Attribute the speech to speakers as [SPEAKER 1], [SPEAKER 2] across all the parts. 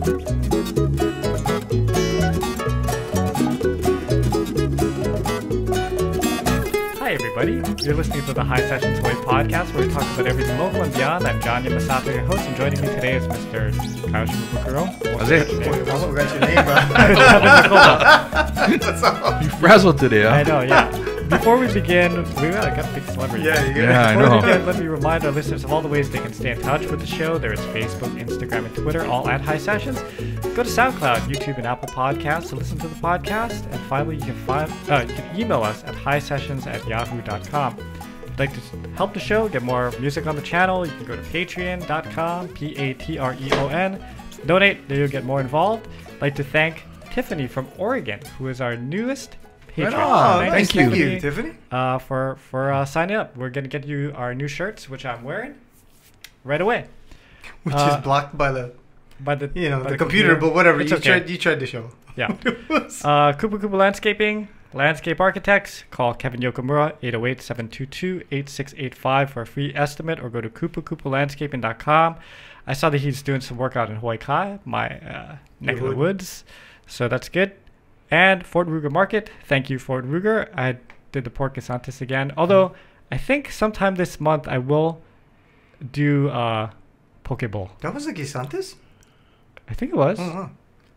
[SPEAKER 1] Hi everybody, you're listening to the Hisessions Hawaii podcast where we talk about everything local and beyond. I'm John Yamasato, your host, and joining me today is Mr. Kyle Shimabukuro.
[SPEAKER 2] That's it.
[SPEAKER 3] I forgot your name, bro.
[SPEAKER 1] Devon Nekoba.
[SPEAKER 3] What's up?
[SPEAKER 2] You frazzled today, huh?
[SPEAKER 1] I know, yeah. Before we begin, we got a big celebrity.
[SPEAKER 2] Yeah, I know.
[SPEAKER 1] Before we begin, let me remind our listeners of all the ways they can stay in touch with the show. There is Facebook, Instagram, and Twitter, all at Hisessions. Go to SoundCloud, YouTube, and Apple Podcasts to listen to the podcast. And finally, you can email us at hisessions@yahoo.com. If you'd like to help the show, get more music on the channel, you can go to patreon.com, Patreon. Donate, there you'll get more involved. I'd like to thank Tiffany from Oregon, who is our newest patron.
[SPEAKER 3] Right on.
[SPEAKER 2] Thank you,
[SPEAKER 3] Tiffany.
[SPEAKER 1] For signing up. We're going to get you our new shirts, which I'm wearing right away.
[SPEAKER 3] Which is blocked by the
[SPEAKER 1] the
[SPEAKER 3] computer, but whatever.
[SPEAKER 1] It's
[SPEAKER 3] You
[SPEAKER 1] okay.
[SPEAKER 3] tried to show.
[SPEAKER 1] Yeah. Kupu Kupu Landscaping, Landscape Architects. Call Kevin Yokomura, 808-722-8685 for a free estimate, or go to kupukupulandscaping.com. I saw that he's doing some work out in Hawaii Kai, my neck of the woods. So that's good. And Fort Ruger Market. Thank you, Fort Ruger. I did the pork guisantes again. Although, I think sometime this month I will do poke bowl.
[SPEAKER 3] That was the guisantes?
[SPEAKER 1] I think it was.
[SPEAKER 3] Uh-huh.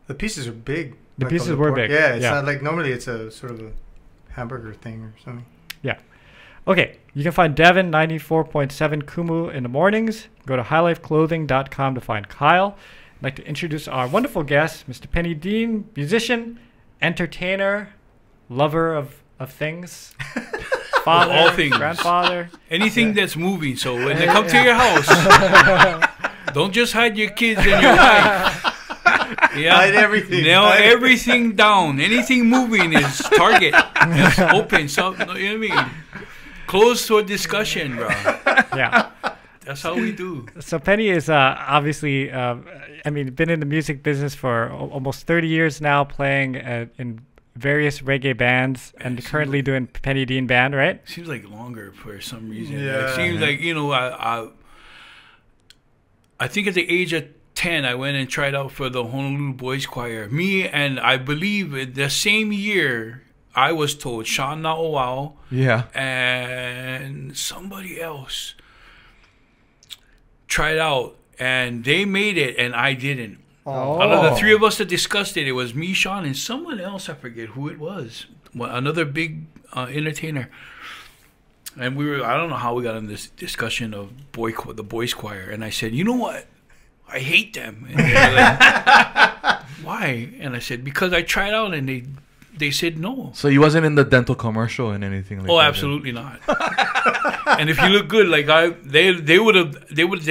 [SPEAKER 3] The pieces are big.
[SPEAKER 1] The
[SPEAKER 3] like
[SPEAKER 1] pieces
[SPEAKER 3] of
[SPEAKER 1] were
[SPEAKER 3] pork.
[SPEAKER 1] big.
[SPEAKER 3] Yeah, it's
[SPEAKER 1] Yeah.
[SPEAKER 3] not like normally it's a sort of a hamburger thing or something.
[SPEAKER 1] Yeah. Okay. You can find Devon 94.7 Kumu in the mornings. Go to highlifeclothing.com to find Kyle. I'd like to introduce our wonderful guest, Mr. Peni Dean, musician, entertainer, lover of things, father,
[SPEAKER 4] all things.
[SPEAKER 1] grandfather.
[SPEAKER 4] Anything that's moving. So when they come to your house, don't just hide your kids and your wife. Yeah,
[SPEAKER 3] Hide everything.
[SPEAKER 4] Nail
[SPEAKER 3] Hide
[SPEAKER 4] everything down. Anything moving is target. It's open. So you know what I mean. Close to a discussion, bro.
[SPEAKER 1] Yeah.
[SPEAKER 4] That's how we do.
[SPEAKER 1] So Penny is obviously, been in the music business for almost 30 years now, playing in various reggae bands, and currently doing Peni Dean Band, right?
[SPEAKER 4] Seems like longer for some reason.
[SPEAKER 3] Yeah.
[SPEAKER 4] It seems like, I think at the age of 10, I went and tried out for the Honolulu Boys Choir. Me and I believe the same year, I was told Sean Na'oao and somebody else tried out, and they made it, and I didn't.
[SPEAKER 3] Oh.
[SPEAKER 4] Out of the three of us that discussed it, it was me, Sean, and someone else. I forget who it was. Another big entertainer. And I don't know how we got in this discussion of the boys choir. And I said, you know what? I hate them. And they were like, why? And I said, because I tried out, and they said no.
[SPEAKER 2] So you wasn't in the dental commercial and anything like that?
[SPEAKER 4] Oh, absolutely not. And if you look good, like they would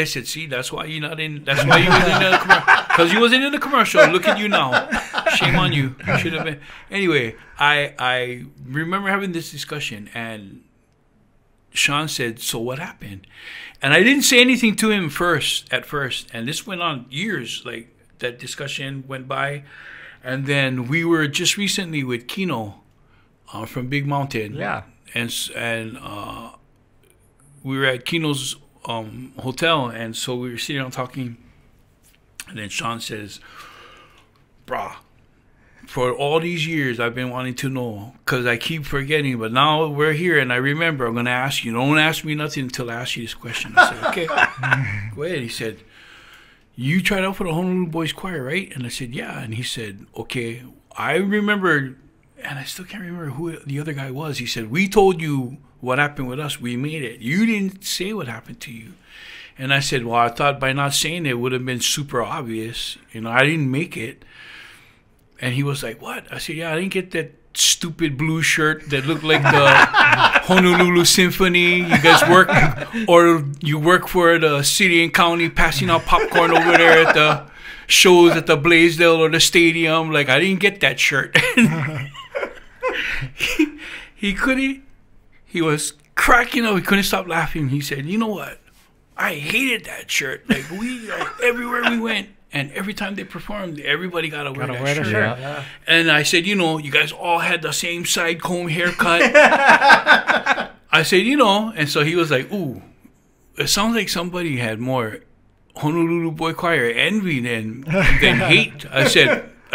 [SPEAKER 4] said, see, that's why you're not in. That's why you wasn't in the commercial, because you wasn't in the commercial. Look at you now. Shame on you. You should have been. Anyway, I remember having this discussion, and Sean said, "So what happened?" And I didn't say anything to him at first, and this went on years. Like that discussion went by, and then we were just recently with Kino from Big Mountain.
[SPEAKER 1] Yeah,
[SPEAKER 4] and we were at Kino's hotel, and so we were sitting down talking, and then Sean says, "Brah, for all these years I've been wanting to know, because I keep forgetting, but now we're here and I remember. I'm going to ask you. Don't ask me nothing until I ask you this question." I said, "Okay." Go ahead. He said, "You tried out for the Honolulu Boys Choir, right?" And I said, "Yeah." And he said, "Okay, I remember," and I still can't remember who the other guy was. He said, "We told you what happened with us. We made it. You didn't say what happened to you." And I said, "Well, I thought by not saying it would have been super obvious. I didn't make it." And he was like, "What?" I said, "Yeah, I didn't get that stupid blue shirt that looked like the Honolulu Symphony. You guys work, or you work for the city and county passing out popcorn over there at the shows at the Blaisdell or the stadium. Like, I didn't get that shirt." he couldn't. He was cracking up. He couldn't stop laughing. He said, "You know what? I hated that shirt. Like, everywhere we went, and every time they performed, everybody got to wear that shirt."
[SPEAKER 1] Yeah.
[SPEAKER 4] And I said, "You guys all had the same side comb haircut." I said, and so he was like, "Ooh, it sounds like somebody had more Honolulu Boy Choir envy than hate. I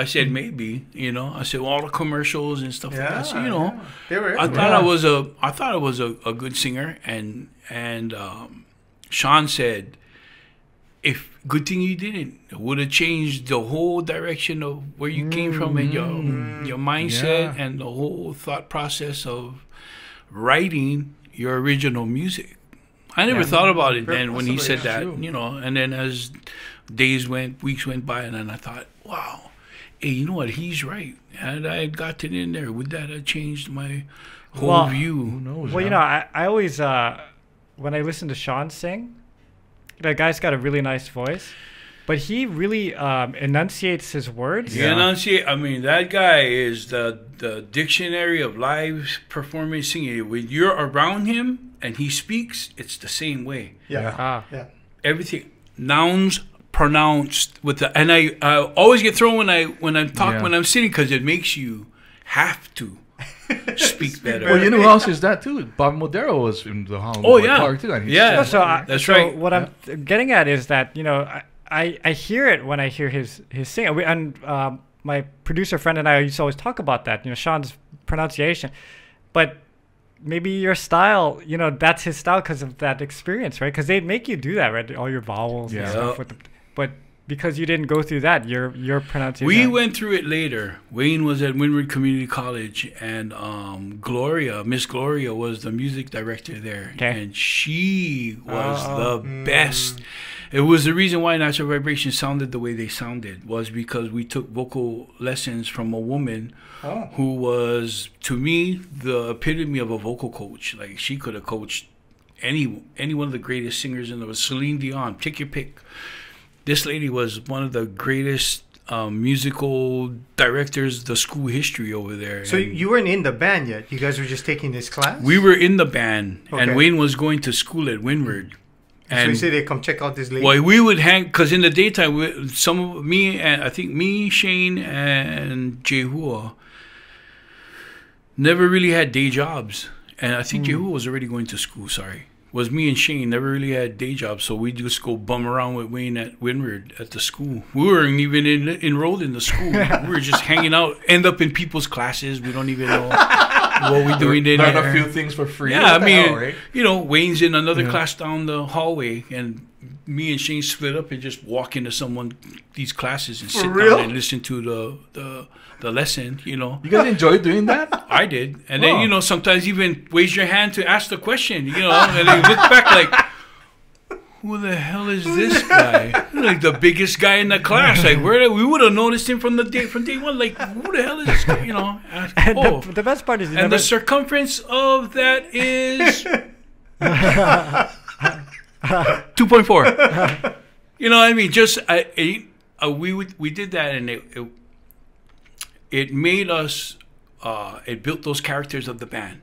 [SPEAKER 4] said maybe, you know. I said all the commercials and stuff like that. So, you know,
[SPEAKER 3] They were
[SPEAKER 4] I thought I was a good singer, and Sean said, if good thing you didn't, it would have changed the whole direction of where you came from and your mindset and the whole thought process of writing your original music. I never thought about it then when he said that, you know. And then as weeks went by, and then I thought, wow, hey, you know what? He's right. Had I gotten in there, would that have changed my whole view?
[SPEAKER 2] Who knows?
[SPEAKER 1] Well, you know, I always, when I listen to Sean sing, that guy's got a really nice voice, but he really enunciates his words.
[SPEAKER 4] I mean, that guy is the dictionary of live performance singing. When you're around him and he speaks, it's the same way.
[SPEAKER 3] Yeah.
[SPEAKER 4] Everything, nouns pronounced with the, and I always get thrown when I'm sitting, because it makes you have to speak better.
[SPEAKER 2] Well, you know who else is that too? Bob Modero was in the Honolulu Park too. And
[SPEAKER 4] That's right.
[SPEAKER 1] What I'm getting at is that, you know, I hear it when I hear his singing. And my producer friend and I used to always talk about that, you know, Sean's pronunciation. But maybe your style, you know, that's his style because of that experience, right? Because they make you do that, right? All your vowels and stuff. But because you didn't go through that, your pronunciation.
[SPEAKER 4] We went through it later. Wayne was at Windward Community College, and Miss Gloria was the music director there. And she was the best. It was the reason why Natural Vibration sounded the way they sounded, was because we took vocal lessons from a woman who was, to me, the epitome of a vocal coach. Like, she could have coached any one of the greatest singers in the world. Celine Dion, take your pick. This lady was one of the greatest musical directors, the school history over there.
[SPEAKER 3] So you weren't in the band yet? You guys were just taking this class?
[SPEAKER 4] We were in the band, and Wayne was going to school at Windward.
[SPEAKER 3] And so you say they come check out this lady?
[SPEAKER 4] Well, we would hang, because in the daytime, I think me, Shane, and Jehua never really had day jobs. And I think Jehua was already going to school, was me and Shane never really had day jobs, so we'd just go bum around with Wayne at Windward at the school. We weren't even enrolled in the school. We were just hanging out, end up in people's classes. We don't even know what we're doing in there.
[SPEAKER 2] Learn a few things for free.
[SPEAKER 4] Yeah, I mean, right? You know, Wayne's in another class down the hallway, and me and Shane split up and just walk into these classes and sit down and listen to the lesson, you know.
[SPEAKER 2] You guys enjoy doing that?
[SPEAKER 4] I did. And then, you know, sometimes even raise your hand to ask the question, you know, and then you look back like, who the hell is this guy? Like the biggest guy in the class. Like, we would have noticed him from day one. Like, who the hell is this guy? You know.
[SPEAKER 1] And the best part is
[SPEAKER 4] the circumference of that is 2.4. You know what I mean? Just we did that, and it made us. It built those characters of the band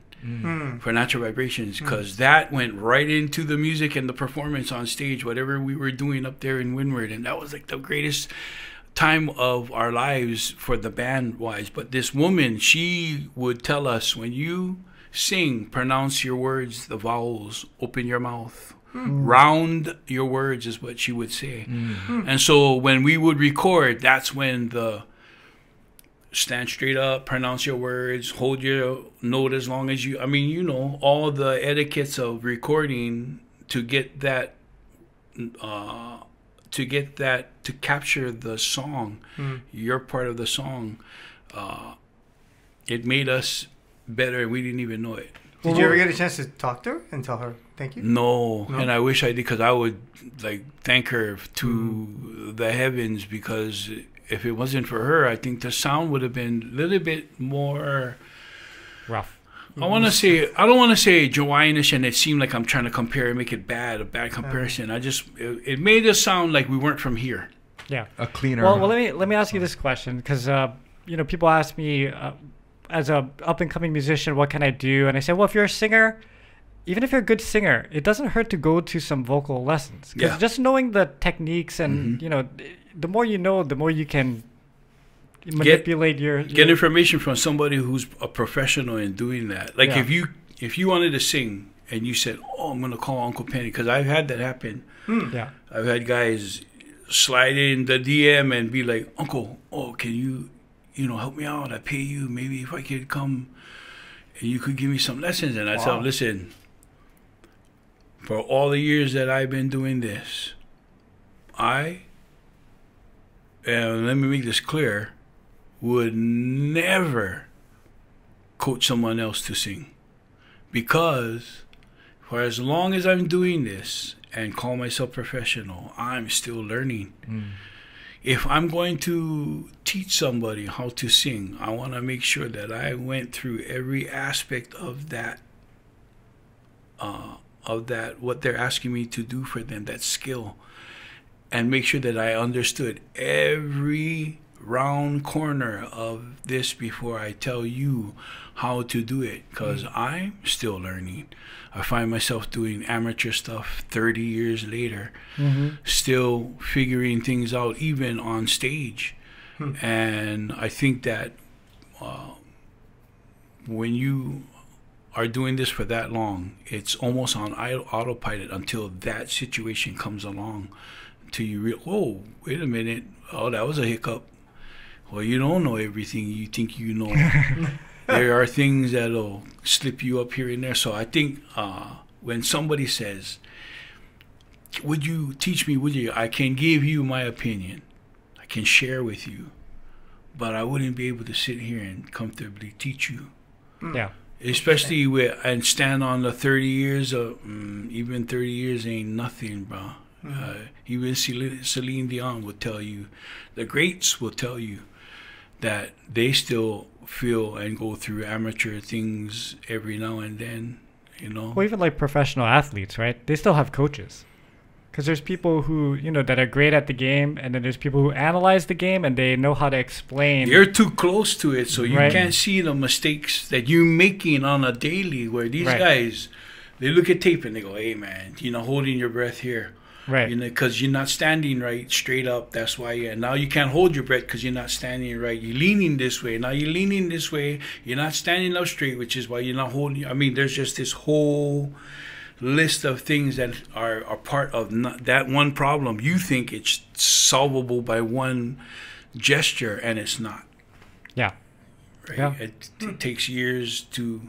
[SPEAKER 4] for Natural Vibrations, because that went right into the music and the performance on stage, whatever we were doing up there in Windward. And that was like the greatest time of our lives for the band wise. But this woman, she would tell us, when you sing, pronounce your words, the vowels, open your mouth. Round your words is what she would say. And so when we would record, that's when the stand straight up, pronounce your words, hold your note as long as you, I mean, you know, all the etiquettes of recording to get that, to capture the song, your part of the song. It made us better, and we didn't even know it.
[SPEAKER 3] Did you ever get a chance to talk to her and tell her thank you?
[SPEAKER 4] No. And I wish I did, because I would like thank her to the heavens, because if it wasn't for her, I think the sound would have been a little bit more
[SPEAKER 1] rough.
[SPEAKER 4] I don't want to say Hawaiianish, and it seemed like I'm trying to compare and make it a bad comparison. It made us sound like we weren't from here.
[SPEAKER 1] Yeah,
[SPEAKER 2] a cleaner.
[SPEAKER 1] Well, let me ask you this question, because you know, people ask me as a up and coming musician, what can I do? And I say, well, if you're a singer, even if you're a good singer, it doesn't hurt to go to some vocal lessons. Because just knowing the techniques and you know, the more you know, the more you can manipulate get
[SPEAKER 4] information from somebody who's a professional in doing that. Like if you wanted to sing and you said, "Oh, I'm gonna call Uncle Penny," because I've had that happen.
[SPEAKER 1] Yeah.
[SPEAKER 4] I've had guys slide in the DM and be like, "Uncle, oh, can you help me out? I pay you. Maybe if I could come and you could give me some lessons." And I tell them, "Listen, for all the years that I've been doing this, and let me make this clear, would never coach someone else to sing, because for as long as I'm doing this and call myself professional, I'm still learning. If I'm going to teach somebody how to sing, I want to make sure that I went through every aspect of that, what they're asking me to do for them, that skill, and make sure that I understood every round corner of this before I tell you how to do it, because I'm still learning. I find myself doing amateur stuff 30 years later, still figuring things out, even on stage. And I think that when you are doing this for that long, it's almost on autopilot until that situation comes along, till you oh, wait a minute, oh, that was a hiccup. Well, you don't know everything you think you know. There are things that'll slip you up here and there. So I think when somebody says, "Would you teach me, would you?" I can give you my opinion. I can share with you. But I wouldn't be able to sit here and comfortably teach you.
[SPEAKER 1] Yeah.
[SPEAKER 4] Especially and stand on the 30 years of, even 30 years ain't nothing, bro. Even Celine Dion will tell you, the greats will tell you that they still feel and go through amateur things every now and then,
[SPEAKER 1] Well, even like professional athletes, right? They still have coaches. Because there's people who, that are great at the game, and then there's people who analyze the game and they know how to explain.
[SPEAKER 4] You're too close to it, so you can't see the mistakes that you're making on a daily, where these guys, they look at tape and they go, "Hey, man, holding your breath here."
[SPEAKER 1] Right.
[SPEAKER 4] Because you're not standing right straight up. That's why now you can't hold your breath because you're not standing right. You're leaning this way. Now you're leaning this way. You're not standing up straight, which is why you're not holding. I mean, there's just this whole list of things that are part of that one problem. You think it's solvable by one gesture, and it's not.
[SPEAKER 1] Yeah.
[SPEAKER 4] Right?
[SPEAKER 1] Yeah.
[SPEAKER 4] It takes years to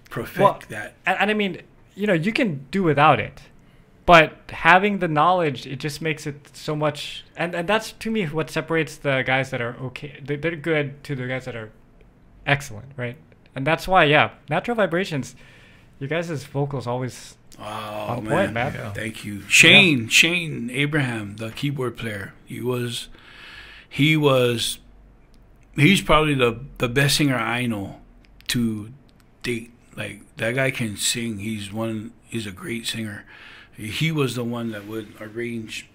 [SPEAKER 4] perfect that.
[SPEAKER 1] And I mean, you can do without it. But having the knowledge, it just makes it so much, and that's to me what separates the guys that are okay. They're good to the guys that are excellent, right? And that's why, Natural Vibrations, you guys' vocals always on point, man.
[SPEAKER 4] Yeah. Thank you, Shane Abraham, the keyboard player. He's probably the best singer I know to date. Like, that guy can sing. He's a great singer. He was the one that would arrange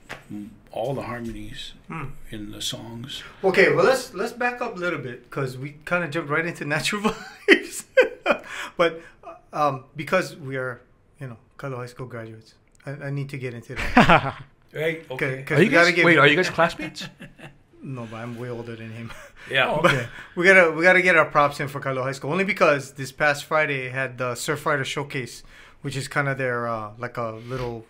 [SPEAKER 4] all the harmonies in the songs.
[SPEAKER 3] Okay, well let's back up a little bit, because we kind of jumped right into Natural Vibes. But because we are, Kalo High School graduates, I need to get into that.
[SPEAKER 4] Right? Okay.
[SPEAKER 2] Are you guys classmates?
[SPEAKER 3] No, but I'm way older than him.
[SPEAKER 4] Yeah.
[SPEAKER 2] Okay.
[SPEAKER 3] we gotta get our props in for Kalo High School, only because this past Friday had the Surf Rider Showcase, which is kind of their like a little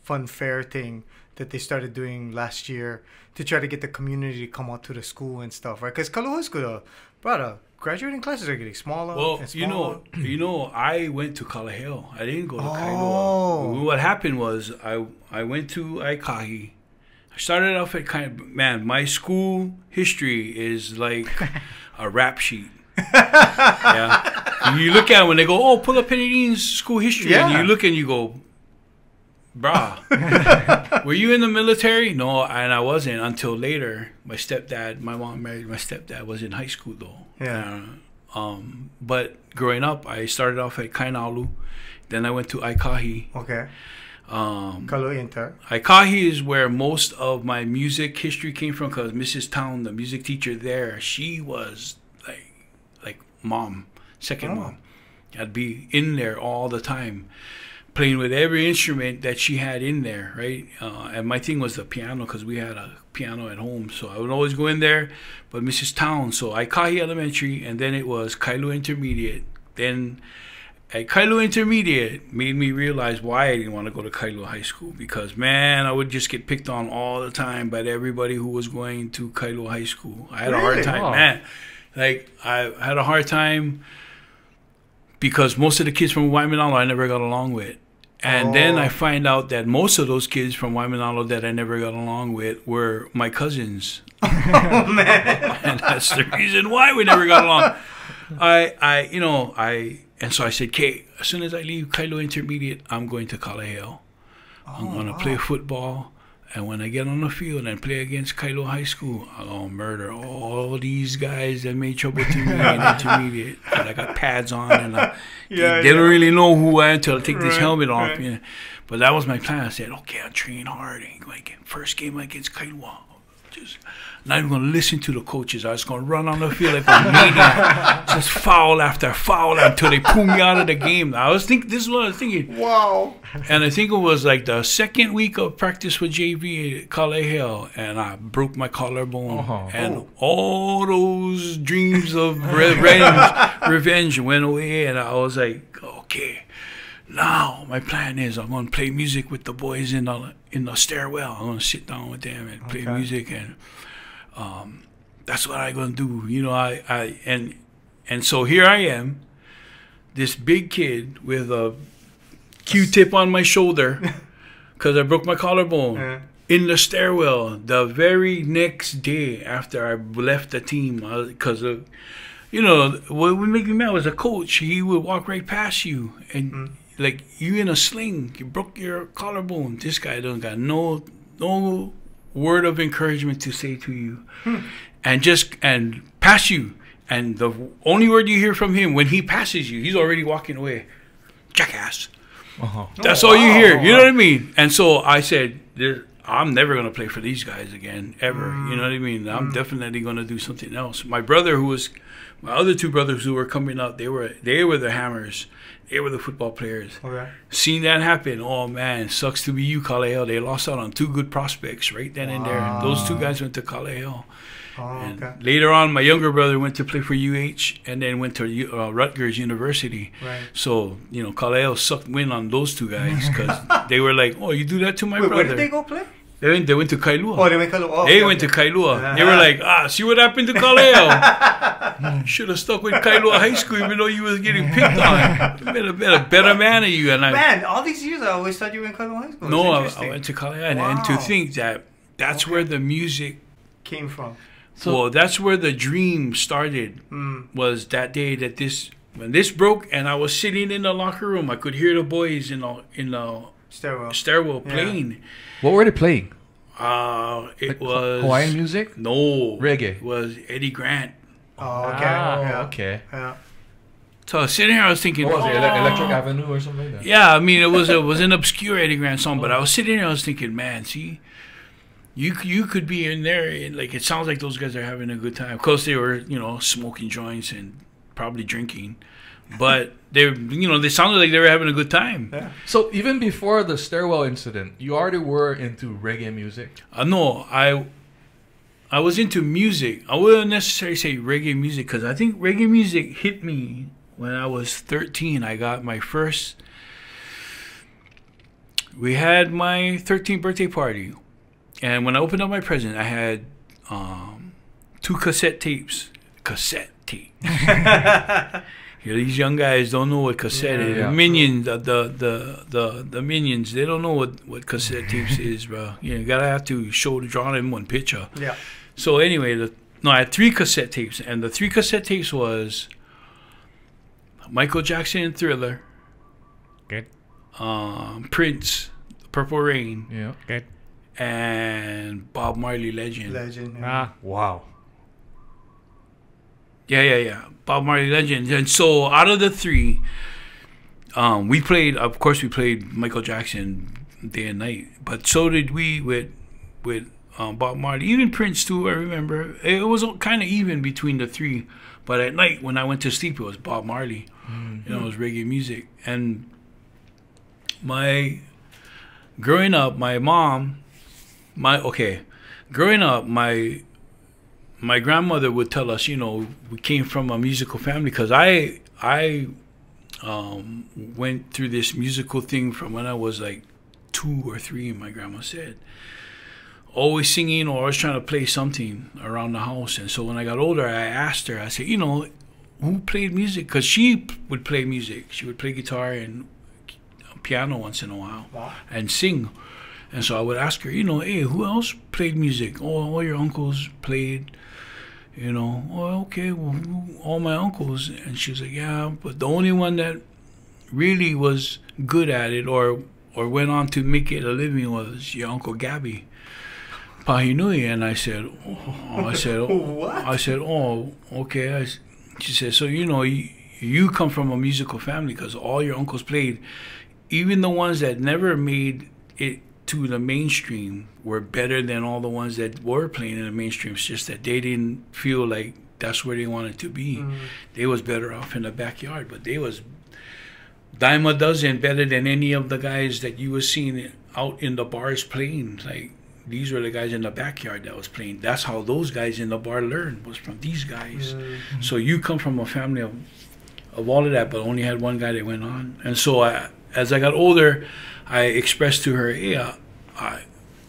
[SPEAKER 3] fun fair thing that they started doing last year to try to get the community to come out to the school and stuff, right? Because Kalo High School, graduating classes are getting smaller.
[SPEAKER 4] Well,
[SPEAKER 3] and smaller.
[SPEAKER 4] I went to Kalaheo. I didn't go to Kailua. What happened was I went to Aikahi. I started off at my school history is like a rap sheet. Yeah. You look at it when they go, "Oh, pull up Peni Dean's school history," and you look and you go, "Brah, were you in the military?" No, and I wasn't until later. My mom married my stepdad, was in high school though.
[SPEAKER 3] Yeah.
[SPEAKER 4] But growing up, I started off at Kainaulu. Then I went to Aikahi.
[SPEAKER 3] Okay. Kalo Inter.
[SPEAKER 4] Aikahi is where most of my music history came from, because Mrs. Town, the music teacher there, she was like mom, second mom. I'd be in there all the time, playing with every instrument that she had in there, right? And my thing was the piano, because we had a piano at home, so I would always go in there. But Mrs. Town, so Aikahi Elementary, and then it was Kailua Intermediate. Then at Kailua Intermediate made me realize why I didn't want to go to Kailua High School, because, man, I would just get picked on all the time by everybody who was going to Kailua High School. I had a hard time, man. Like, I had a hard time because most of the kids from Waimanalo I never got along with. And then I find out that most of those kids from Waimanalo that I never got along with were my cousins.
[SPEAKER 3] Oh, man.
[SPEAKER 4] And that's the reason why we never got along. And so I said, okay, as soon as I leave Kailua Intermediate, I'm going to Kalaheo. I'm going to play football. And when I get on the field and play against Kailua High School, I'm going to murder all these guys that made trouble to me in Intermediate. And I got pads on, and they don't really know who I am until I take this helmet off. Right. Yeah. But that was my plan. I said, okay, I'll train hard. And first game against Kailua. Not even going to listen to the coaches. I was going to run on the field like a maniac. Just foul after foul until they pull me out of the game. This is what I was thinking.
[SPEAKER 3] Wow.
[SPEAKER 4] And I think it was like the second week of practice with JV at Kalaheo, and I broke my collarbone. And all those dreams of revenge went away. And I was like, okay, now my plan is I'm going to play music with the boys in the stairwell. I'm going to sit down with them and play music, and that's what I'm going to do. You know, and so here I am, this big kid with a Q-tip on my shoulder because I broke my collarbone in the stairwell the very next day after I left the team, because what would make me mad was a coach. He would walk right past you and like, you in a sling, you broke your collarbone. This guy don't got no word of encouragement to say to you, and pass you. And the only word you hear from him when he passes you, he's already walking away. Jackass. That's all you hear. You know what I mean? And so I said, I'm never going to play for these guys again, ever. You know what I mean? I'm definitely going to do something else. My other two brothers who were coming up, they were the Hammers. They were the football players. Okay. Seeing that happen, oh man, it sucks to be you, Kalaheo. They lost out on two good prospects right then and there. Those two guys went to Kalaheo. Later on, my younger brother went to play for UH and then went to Rutgers University. Right. So, Kalaheo sucked wind on those two guys because they were like, oh, you do that to my brother.
[SPEAKER 3] Where did they go play?
[SPEAKER 4] They went to Kailua.
[SPEAKER 3] Oh, they went to Kailua. Oh,
[SPEAKER 4] they went to Kailua. They were like, see what happened to Kalaheo? Should have stuck with Kailua High School even though you was getting picked on. Been a better man of you. And
[SPEAKER 3] all these years I always thought you were in Kailua High School.
[SPEAKER 4] No, I went to Kalaheo. And to think that's where the music
[SPEAKER 3] came from.
[SPEAKER 4] So that's where the dream started, was that day that when this broke and I was sitting in the locker room, I could hear the boys in the stairwell playing.
[SPEAKER 2] What were they playing?
[SPEAKER 4] It was
[SPEAKER 2] Hawaiian music?
[SPEAKER 4] No,
[SPEAKER 2] reggae.
[SPEAKER 4] It was Eddie Grant.
[SPEAKER 3] Oh, okay.
[SPEAKER 2] Okay.
[SPEAKER 3] Yeah.
[SPEAKER 4] So sitting here, I was thinking,
[SPEAKER 2] what was it, Electric Avenue or something like that?
[SPEAKER 4] Yeah, I mean, it was an obscure Eddie Grant song, but I was sitting here, I was thinking, man, see, you could be in there, and like it sounds like those guys are having a good time. Of course, they were, smoking joints and probably drinking, but they sounded like they were having a good time.
[SPEAKER 2] Yeah. So even before the stairwell incident, you already were into reggae music?
[SPEAKER 4] No, I was into music. I wouldn't necessarily say reggae music because I think reggae music hit me when I was 13. I got my first. We had my 13th birthday party, and when I opened up my present, I had 2 cassette tapes. Cassette tape. These young guys don't know what cassette is. Yeah. Minions, the Minions, they don't know what cassette tapes is, bro. You gotta have to draw them one picture.
[SPEAKER 3] Yeah.
[SPEAKER 4] So anyway, I had 3 cassette tapes, and the 3 cassette tapes was Michael Jackson and Thriller.
[SPEAKER 1] Good.
[SPEAKER 4] Prince, Purple Rain.
[SPEAKER 2] Yeah.
[SPEAKER 1] Good.
[SPEAKER 4] And Bob Marley, Legend.
[SPEAKER 3] Yeah.
[SPEAKER 2] Wow.
[SPEAKER 4] Yeah. Bob Marley, Legend. And so out of the 3, we played Michael Jackson day and night. But so did we with Bob Marley. Even Prince too, I remember. It was kind of even between the 3. But at night when I went to sleep, it was Bob Marley. Mm-hmm. It was reggae music. And growing up, my grandmother would tell us, we came from a musical family because I went through this musical thing from when I was like 2 or 3, my grandma said. Always singing or always trying to play something around the house. And so when I got older, I asked her, I said, you know, who played music? Because she would play music. She would play guitar and piano once in a while.
[SPEAKER 1] Wow.
[SPEAKER 4] And sing. And so I would ask her, you know, hey, who else played music? Oh, all your uncles played, you know. Oh, okay, well, all my uncles. And she was like, yeah, but the only one that really was good at it or went on to make it a living was your Uncle Gabby Pahinui. And I said, oh, okay. She said, so, you know, you come from a musical family because all your uncles played. Even the ones that never made it to the mainstream were better than all the ones that were playing in the mainstream. It's just that they didn't feel like that's where they wanted to be. They was better off in the backyard, but they was dime a dozen better than any of the guys that you was seeing out in the bars playing. Like, these were the guys in the backyard that was playing. That's how those guys in the bar learned, was from these guys. So you come from a family of all of that, but only had one guy that went on. And so as I got older, I expressed to her, hey, I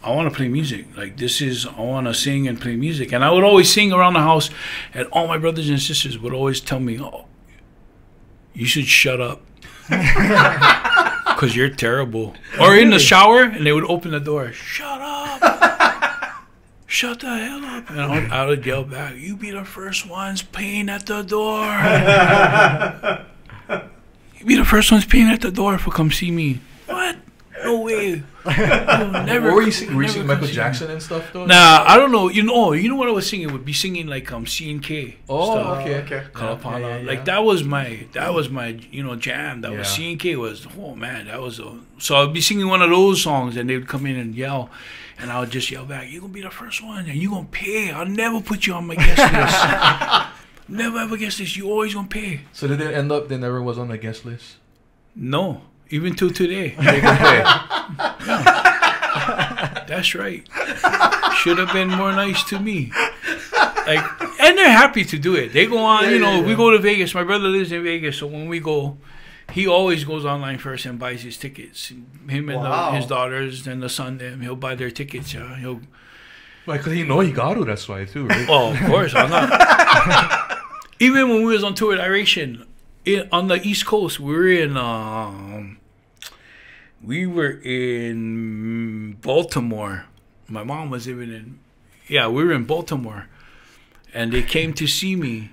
[SPEAKER 4] want to play music. Like, I want to sing and play music. And I would always sing around the house, and all my brothers and sisters would always tell me, oh, you should shut up. Because you're terrible. Or in the shower, and they would open the door, shut up. Shut the hell up. And I would yell back, you be the first ones paying at the door. You be the first ones paying at the door for come see me. What? No way. Never.
[SPEAKER 2] What were you singing? Were you singing Michael Jackson and stuff though?
[SPEAKER 4] Nah, I don't know. You know what I was singing? Would be singing like C&K.
[SPEAKER 2] Oh,
[SPEAKER 4] stuff.
[SPEAKER 2] okay.
[SPEAKER 4] Kalapala. Like that was my jam. That was C&K was, oh man, that was so I'd be singing one of those songs and they would come in and yell, and I would just yell back, you're gonna be the first one and you're gonna pay. I'll never put you on my guest list. Never ever guest list. You always gonna pay.
[SPEAKER 2] So did it end up they never was on the guest list?
[SPEAKER 4] No. Even till today.
[SPEAKER 2] They can pay.
[SPEAKER 4] Yeah. That's right. Should have been more nice to me. Like, and they're happy to do it. They go on, we go to Vegas. My brother lives in Vegas, so when we go, he always goes online first and buys his tickets. Him and his daughters and the son, them, he'll buy their tickets. Yeah,
[SPEAKER 2] Because he know he got to, that's why too, right?
[SPEAKER 4] Oh, of course. I'm not. Even when we was on tour with Iration, on the East Coast, we were in Baltimore. My mom was living in, we were in Baltimore, and they came to see me,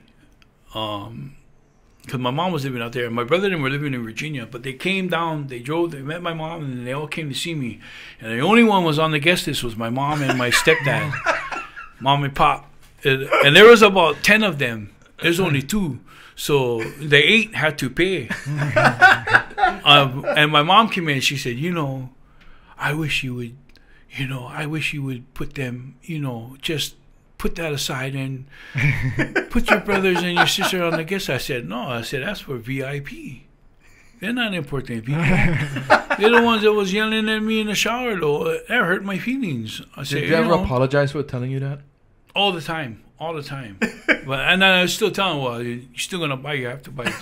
[SPEAKER 4] because my mom was living out there, and my brother and them were living in Virginia. But they came down, they met my mom, and they all came to see me. And the only one was on the guest list was my mom and my stepdad, mom and pop, and there was about 10 of them. There's only 2. So the 8 had to pay. And my mom came in, she said, I wish you would put them, just put that aside and put your brothers and your sister on the guest. I said, no. I said, that's for VIP. They're not important people. They're the ones that was yelling at me in the shower, though. That hurt my feelings. I said,
[SPEAKER 2] did you ever apologize for telling you that?
[SPEAKER 4] All the time. And I was still telling, well, you're still going to buy, you have to buy it.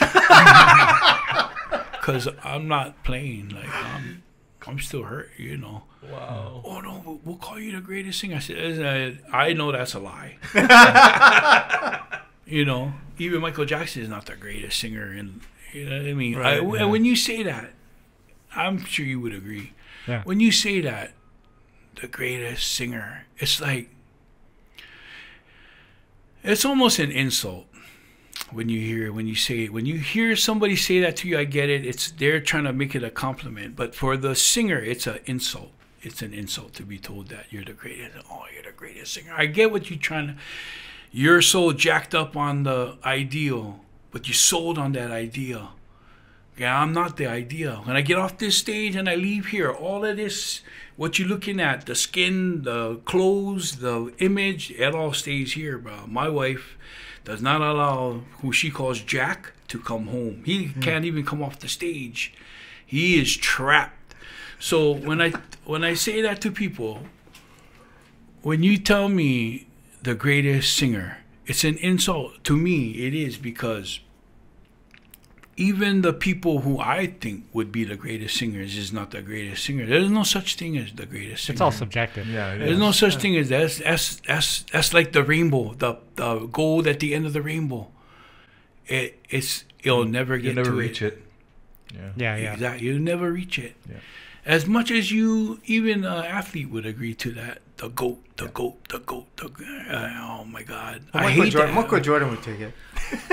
[SPEAKER 4] Because I'm not playing. Like, I'm still hurt,
[SPEAKER 2] Wow.
[SPEAKER 4] Oh, no, we'll call you the greatest singer. I said, I know that's a lie. Even Michael Jackson is not the greatest singer. And you know what I mean?
[SPEAKER 1] Right,
[SPEAKER 4] And when you say that, I'm sure you would agree.
[SPEAKER 1] Yeah.
[SPEAKER 4] When you say that, the greatest singer, it's like, it's almost an insult when you hear somebody say that to you. I get it. They're trying to make it a compliment, but for the singer, it's an insult. It's an insult to be told that you're the greatest. Oh, you're the greatest singer. I get what you're trying to. You're so jacked up on the ideal, but you sold on that idea. Yeah, I'm not the idea. When I get off this stage and I leave here, all of this, what you're looking at, the skin, the clothes, the image, it all stays here, bro. My wife does not allow who she calls Jack to come home. He can't even come off the stage. He is trapped. So when I say that to people, when you tell me the greatest singer, it's an insult. To me, it is, because even the people who I think would be the greatest singers is not the greatest singer. There's no such thing as the greatest singer.
[SPEAKER 1] It's all subjective.
[SPEAKER 2] Yeah,
[SPEAKER 4] There's no such thing as that's like the rainbow, the gold at the end of the rainbow. You'll never get
[SPEAKER 2] You'll never
[SPEAKER 4] to
[SPEAKER 2] reach it.
[SPEAKER 1] Yeah.
[SPEAKER 4] Exactly. You'll never reach it.
[SPEAKER 2] Yeah.
[SPEAKER 4] As much as you, even an athlete would agree to that. The GOAT. Oh my God. I hate that.
[SPEAKER 3] Michael Jordan would take it.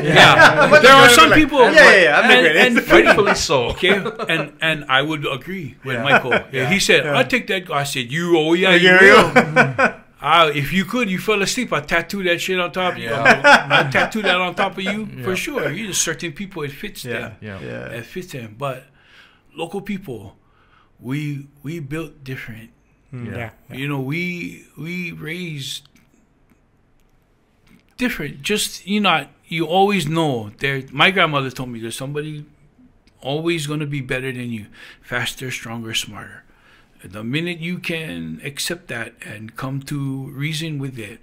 [SPEAKER 4] Yeah. There are some people.
[SPEAKER 3] I'm the greatest.
[SPEAKER 2] Rightfully so.
[SPEAKER 4] Okay, and I would agree with Michael. Yeah. He said, "I take that." I said, "You, oh yeah,
[SPEAKER 3] you
[SPEAKER 4] you will." If you could, you fell asleep. I tattoo that shit on top of you. I tattoo that on top of you for sure. You just certain people, it fits them. It fits them. But local people, we built different.
[SPEAKER 1] Yeah.
[SPEAKER 4] You know, we raised different. Just you always know there. My grandmother told me there's somebody always going to be better than you, faster, stronger, smarter. The minute you can accept that and come to reason with it,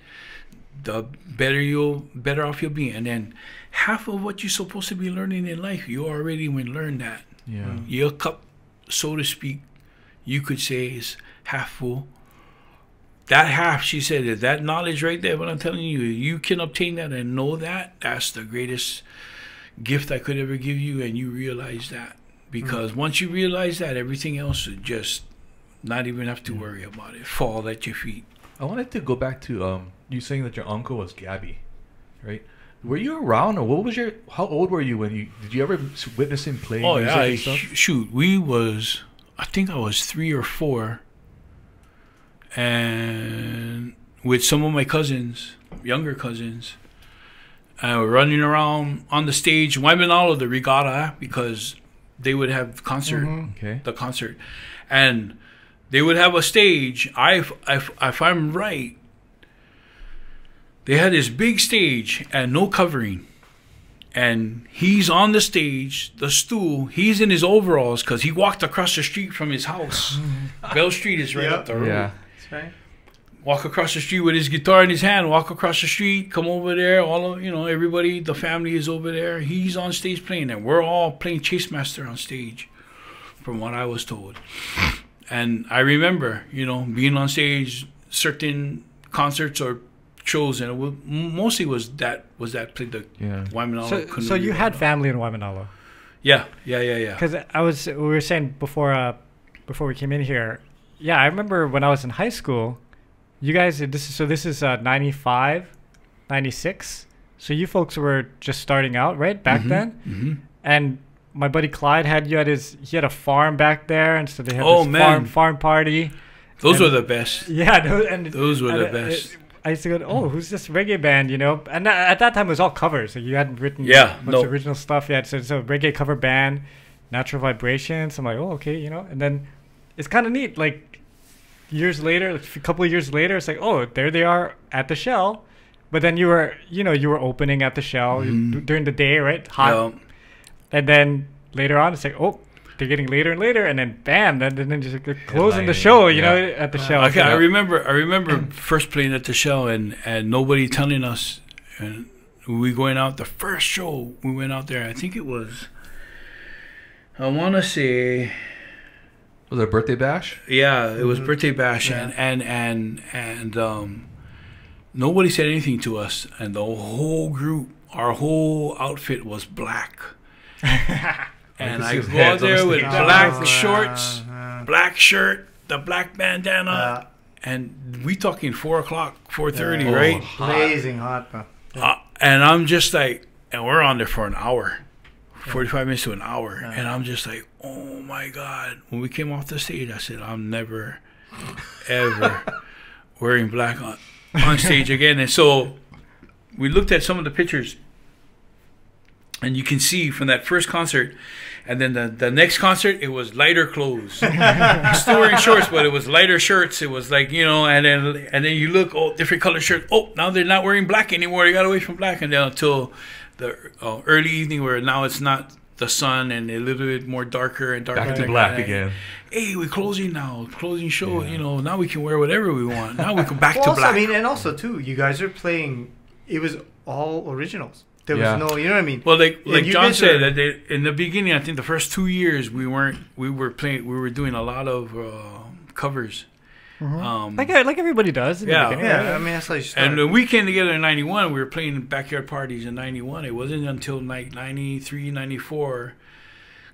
[SPEAKER 4] the better off you'll be. And then half of what you're supposed to be learning in life, you already learn that.
[SPEAKER 2] Yeah.
[SPEAKER 4] Your cup, so to speak, you could say is half full. That half, she said, is that knowledge right there. What I'm telling you, you can obtain that and know that. That's the greatest gift I could ever give you, and you realize that. Because once you realize that, everything else would just not even have to worry about it. Fall at your feet.
[SPEAKER 2] I wanted to go back to you saying that your uncle was Gabby, right? Were you around, or what was how old were you when did you ever witness him play music and stuff?
[SPEAKER 4] Shoot, I think I was 3 or 4, and with some of my cousins, younger cousins, we're running around on the stage, Waimanalo, the regatta, because they would have the concert, and they would have a stage. If I'm right, they had this big stage and no covering. And he's on the stage, the stool, he's in his overalls because he walked across the street from his house. Bell Street is right up the road.
[SPEAKER 2] Yeah.
[SPEAKER 3] That's right.
[SPEAKER 4] Walk across the street with his guitar in his hand, walk across the street, come over there, everybody, the family is over there. He's on stage playing, and we're all playing Chase Master on stage, from what I was told. And I remember, being on stage, certain concerts or shows, and it mostly was that played the Waimanalo.
[SPEAKER 1] So you had family in Waimanalo?
[SPEAKER 4] Yeah.
[SPEAKER 1] Because we were saying before we came in here. Yeah, I remember when I was in high school, you guys. This is 95, 96. So you folks were just starting out, right, back then. Mm-hmm. And my buddy Clyde he had a farm back there, and so they had farm party.
[SPEAKER 4] Those were the best.
[SPEAKER 1] Yeah,
[SPEAKER 4] those were the best.
[SPEAKER 1] I used to go, who's this reggae band, And at that time, it was all covers. So you hadn't written much original stuff yet. So it's a reggae cover band, Natural Vibrations. I'm like, okay, And then it's kind of neat. Like, years later, a couple of years later, it's like, there they are at the Shell. But then you were opening at the Shell during the day, right? Hot. Yeah. And then later on, it's like, they're getting later and later, and then bam, then just closing the show, at the Shell.
[SPEAKER 4] Okay, I remember first playing at the Shell, and nobody telling us, and we going out the first show we went out there. I think it was, I want to say,
[SPEAKER 2] was it a birthday bash?
[SPEAKER 4] Yeah, it was birthday bash, and nobody said anything to us, and the whole group, our whole outfit was black. And I go out there with black shorts, black shirt, the black bandana, and we talking 4 o'clock, 4:30, right?
[SPEAKER 3] Blazing hot, bro.
[SPEAKER 4] And I'm just like, and we're on there for an hour, 45 minutes to an hour, and I'm just like, oh my God. When we came off the stage, I said, I'm never, ever wearing black on stage again. And so we looked at some of the pictures, and you can see from that first concert, and then the next concert, it was lighter clothes. Still wearing shorts, but it was lighter shirts. It was like, and then you look, different color shirts. Now they're not wearing black anymore. They got away from black, and then until the early evening, where now it's not the sun and a little bit more darker and darker.
[SPEAKER 2] Back to black again.
[SPEAKER 4] Hey, we're closing now. Closing show. Now we can wear whatever we want. Now we go back to black.
[SPEAKER 3] And also too, you guys are playing. It was all originals. There was no, you know what I mean?
[SPEAKER 4] Well, like John said,
[SPEAKER 3] were,
[SPEAKER 4] that in the beginning, I think the first 2 years we were doing a lot of covers.
[SPEAKER 1] Mm-hmm. Like everybody does.
[SPEAKER 3] Yeah. I mean, that's how you start.
[SPEAKER 4] And when we came together in 91, we were playing backyard parties in 91. It wasn't until like 93, 94,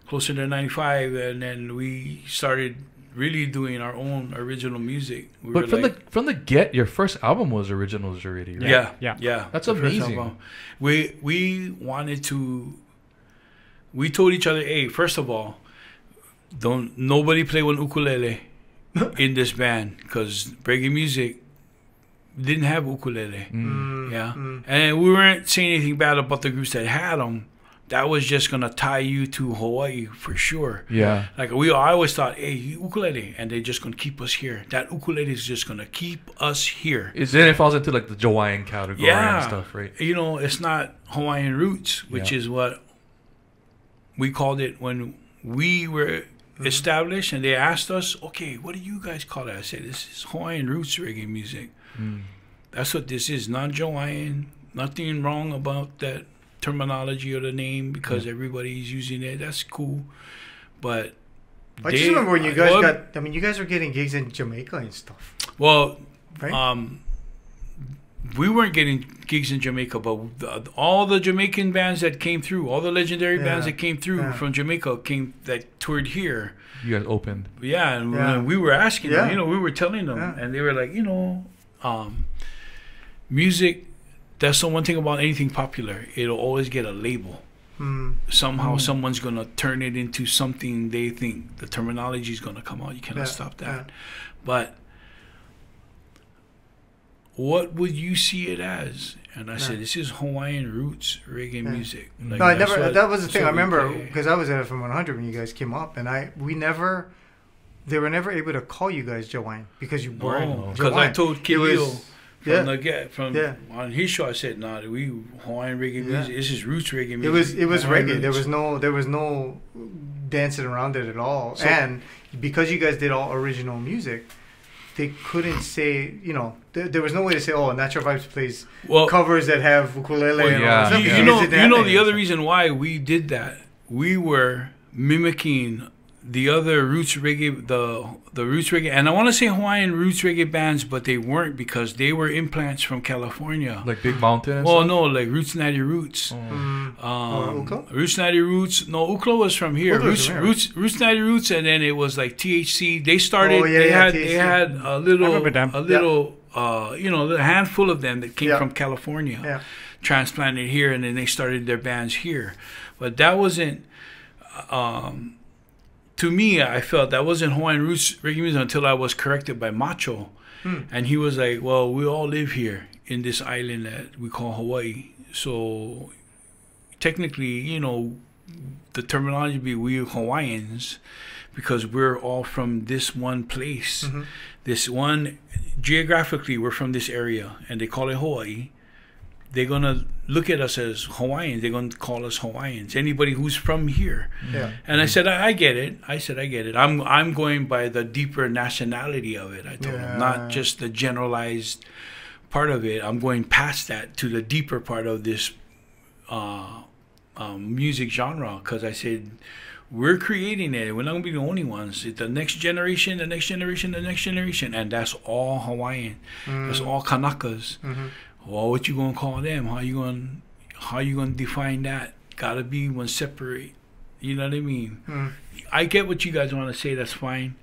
[SPEAKER 4] closer to 95, and then we started really doing our own original music.
[SPEAKER 2] But from the get, your first album was originals already, right?
[SPEAKER 4] Yeah.
[SPEAKER 2] That's amazing.
[SPEAKER 4] We wanted to. We told each other, hey, first of all, don't nobody play one ukulele in this band, because reggae music didn't have ukulele. And we weren't saying anything bad about the groups that had them. That was just gonna tie you to Hawaii for sure.
[SPEAKER 2] Yeah.
[SPEAKER 4] Like I always thought, hey, ukulele, and they're just gonna keep us here. That ukulele is just gonna keep us here.
[SPEAKER 2] Then it falls into like the Hawaiian category and stuff, right?
[SPEAKER 4] You know, it's not Hawaiian Roots, which is what we called it when we were established, and they asked us, okay, what do you guys call it? I said, this is Hawaiian Roots Reggae music. That's what this is, not Hawaiian. Nothing wrong about that terminology or the name, because everybody's using it. That's cool. But
[SPEAKER 3] I just remember when you guys you guys were getting gigs in Jamaica and stuff.
[SPEAKER 4] Well,
[SPEAKER 3] right?
[SPEAKER 4] We weren't getting gigs in Jamaica, but all the Jamaican bands that came through, all the legendary bands that came through from Jamaica that toured here.
[SPEAKER 2] You guys opened.
[SPEAKER 4] Yeah, and we were asking them, you know, we were telling them, and they were like, you know, music, that's the one thing about anything popular. It'll always get a label. Somehow someone's going to turn it into something they think. The terminology is going to come out. You cannot stop that. But what would you see it as? And I said, this is Hawaiian Roots Reggae music. Like,
[SPEAKER 3] no, I never. That was the thing. I remember because I was at FM 100 when you guys came up, and they were never able to call you guys Hawaiian because you weren't.
[SPEAKER 4] Because I told Kilio on his show, I said, we Hawaiian reggae music. This is roots reggae music.
[SPEAKER 3] It was reggae. Roots. There was no dancing around it at all. So, and because you guys did all original music, they couldn't say, you know, there was no way to say, oh, Natural Vibes plays covers that have ukulele and all that stuff.
[SPEAKER 4] You know the other reason why we did that, we were mimicking the other roots reggae, the roots reggae, and I want to say Hawaiian roots reggae bands, but they weren't, because they were implants from California,
[SPEAKER 2] like Big Mountain.
[SPEAKER 4] Well, no, like Roots Natty Roots. Roots Natty Roots. No, Ukla was from here. Roots Natty Roots, and then it was like THC. They started. They had a little, you know, a handful of them that came from California, transplanted here, and then they started their bands here. But that wasn't. To me, I felt that wasn't Hawaiian Roots reggae music until I was corrected by Macho. And he was like, well, we all live here in this island that we call Hawaii. So technically, you know, the terminology would be we're Hawaiians because we're all from this one place. This one, geographically, we're from this area, and they call it Hawaii. They're going to look at us as Hawaiians. They're going to call us Hawaiians. Anybody who's from here. And I said, I get it. I'm going by the deeper nationality of it. I told him, not just the generalized part of it. I'm going past that to the deeper part of this music genre, because I said, we're creating it. We're not going to be the only ones. It's the next generation, the next generation, the next generation. And that's all Hawaiian. That's all Kanakas. Well, what you gonna call them? How you gonna define that? Gotta be one separate. You know what I mean? I get what you guys want to say. That's fine.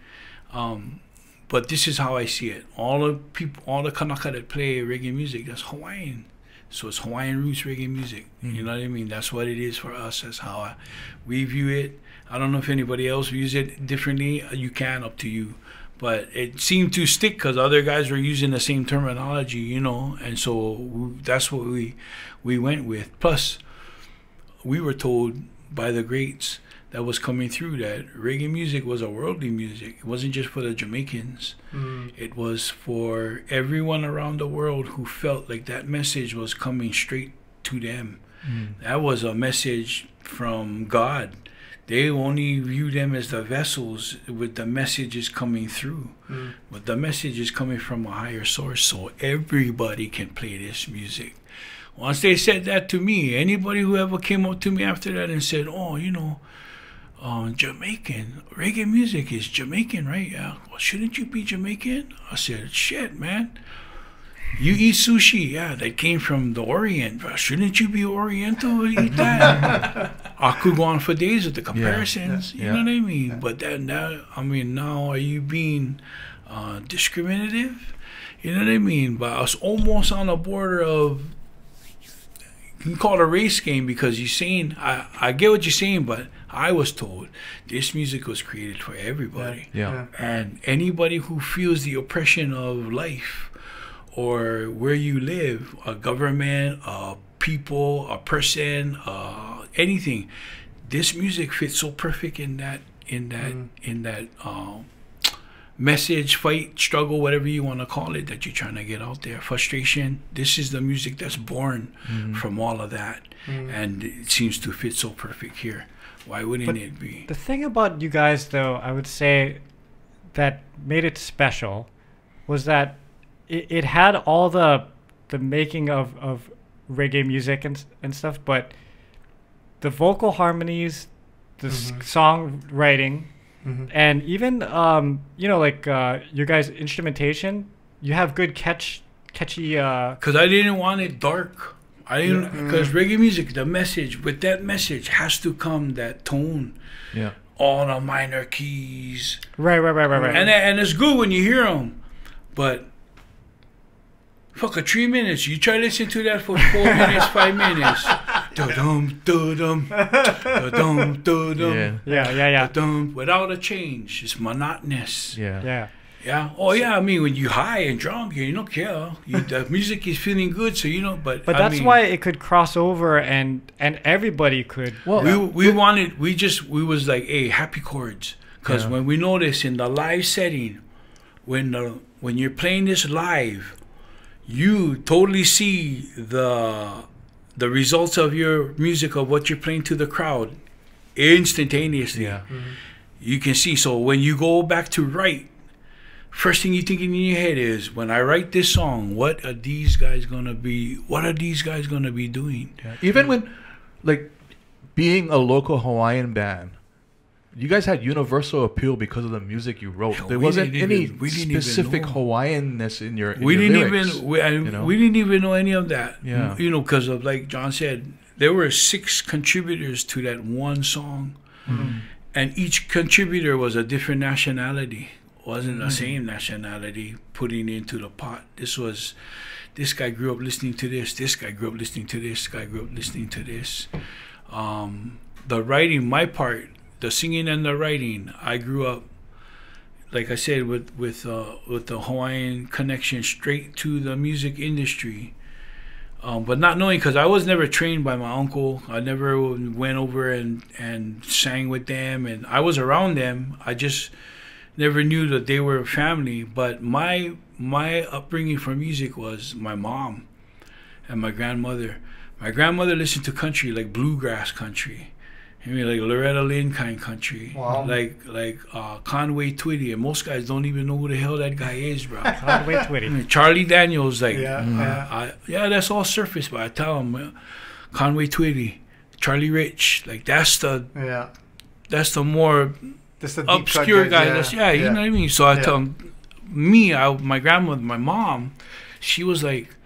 [SPEAKER 4] But this is how I see it. All the people, all the Kanaka that play reggae music, that's Hawaiian. So it's Hawaiian roots reggae music. You know what I mean? That's what it is for us. That's how we view it. I don't know if anybody else views it differently. You can, up to you. But it seemed to stick because other guys were using the same terminology, you know, and so that's what we went with. Plus, we were told by the greats that was coming through that reggae music was a worldly music. It wasn't just for the Jamaicans. It was for everyone around the world who felt like that message was coming straight to them. That was a message from God. they only view them as the vessels with the messages coming through. But the message is coming from a higher source, so everybody can play this music. Once they said that to me, anybody who ever came up to me after that and said, oh, you know, Jamaican, reggae music is Jamaican, right? Yeah. Well, shouldn't you be Jamaican? I said, shit, man. You eat sushi, yeah, that came from the Orient. Shouldn't you be Oriental and eat that? I could go on for days with the comparisons, you know what I mean? But then, now are you being discriminative? You know what I mean? But I was almost on the border of, you can call it a race game, because you're saying, I get what you're saying, but I was told this music was created for everybody. And anybody who feels the oppression of life, or where you live, a government, a people, a person, anything, this music fits so perfect in that message, fight, struggle, whatever you want to call it, that you're trying to get out there. Frustration. This is the music that's born from all of that, and it seems to fit so perfect here. Why wouldn't it be?
[SPEAKER 1] The thing about you guys, though, I would say that made it special was that it had all the making of reggae music and stuff, but the vocal harmonies, the songwriting, and even you know, like your guys' instrumentation, you have good catchy.
[SPEAKER 4] Because I didn't want it dark. I didn't, because reggae music, the message, with that message has to come that tone.
[SPEAKER 2] Yeah.
[SPEAKER 4] All the minor keys.
[SPEAKER 1] Right.
[SPEAKER 4] And it's good when you hear them, but. Fuck, 3 minutes. You try to listen to that for 4 minutes, 5 minutes. Da-dum, da-dum, da-dum, da-dum.
[SPEAKER 1] Yeah.
[SPEAKER 4] Da-dum, without a change. It's monotonous.
[SPEAKER 1] Yeah.
[SPEAKER 4] Oh, yeah. I mean, when you high and drunk, you don't care. The music is feeling good, so you know. But
[SPEAKER 1] that's why it could cross over, and everybody could.
[SPEAKER 4] Well, we was like, hey, happy chords. Because when we notice in the live setting, when you're playing this live, you totally see the results of your music, of what you're playing to the crowd, instantaneously. You can see. So when you go back to write, first thing you're thinking in your head is, when I write this song, what are these guys gonna be? What are these guys gonna be doing?
[SPEAKER 2] Even when, like, being a local Hawaiian band, you guys had universal appeal because of the music you wrote. There wasn't any specific Hawaiianness in your lyrics.
[SPEAKER 4] We didn't even know any of that. You know, because of, like John said, there were 6 contributors to that one song, and each contributor was a different nationality. Wasn't the same nationality putting into the pot. This guy grew up listening to this. This guy grew up listening to this. This guy grew up listening to this. The writing, my part. The singing and the writing, I grew up, like I said, with the Hawaiian connection straight to the music industry, but not knowing, because I was never trained by my uncle. I never went over and sang with them, and I was around them. I just never knew that they were family. But my upbringing for music was my mom and my grandmother. My grandmother listened to country, like bluegrass country. I mean, like Loretta Lynn kind country, like Conway Twitty, and most guys don't even know who the hell that guy is, bro.
[SPEAKER 1] Conway Twitty.
[SPEAKER 4] I mean, Charlie Daniels, like, that's all surface, but I tell him, Conway Twitty, Charlie Rich, like that's the more obscure guy. You know what I mean. So I tell him, my grandmother, my mom, she was like,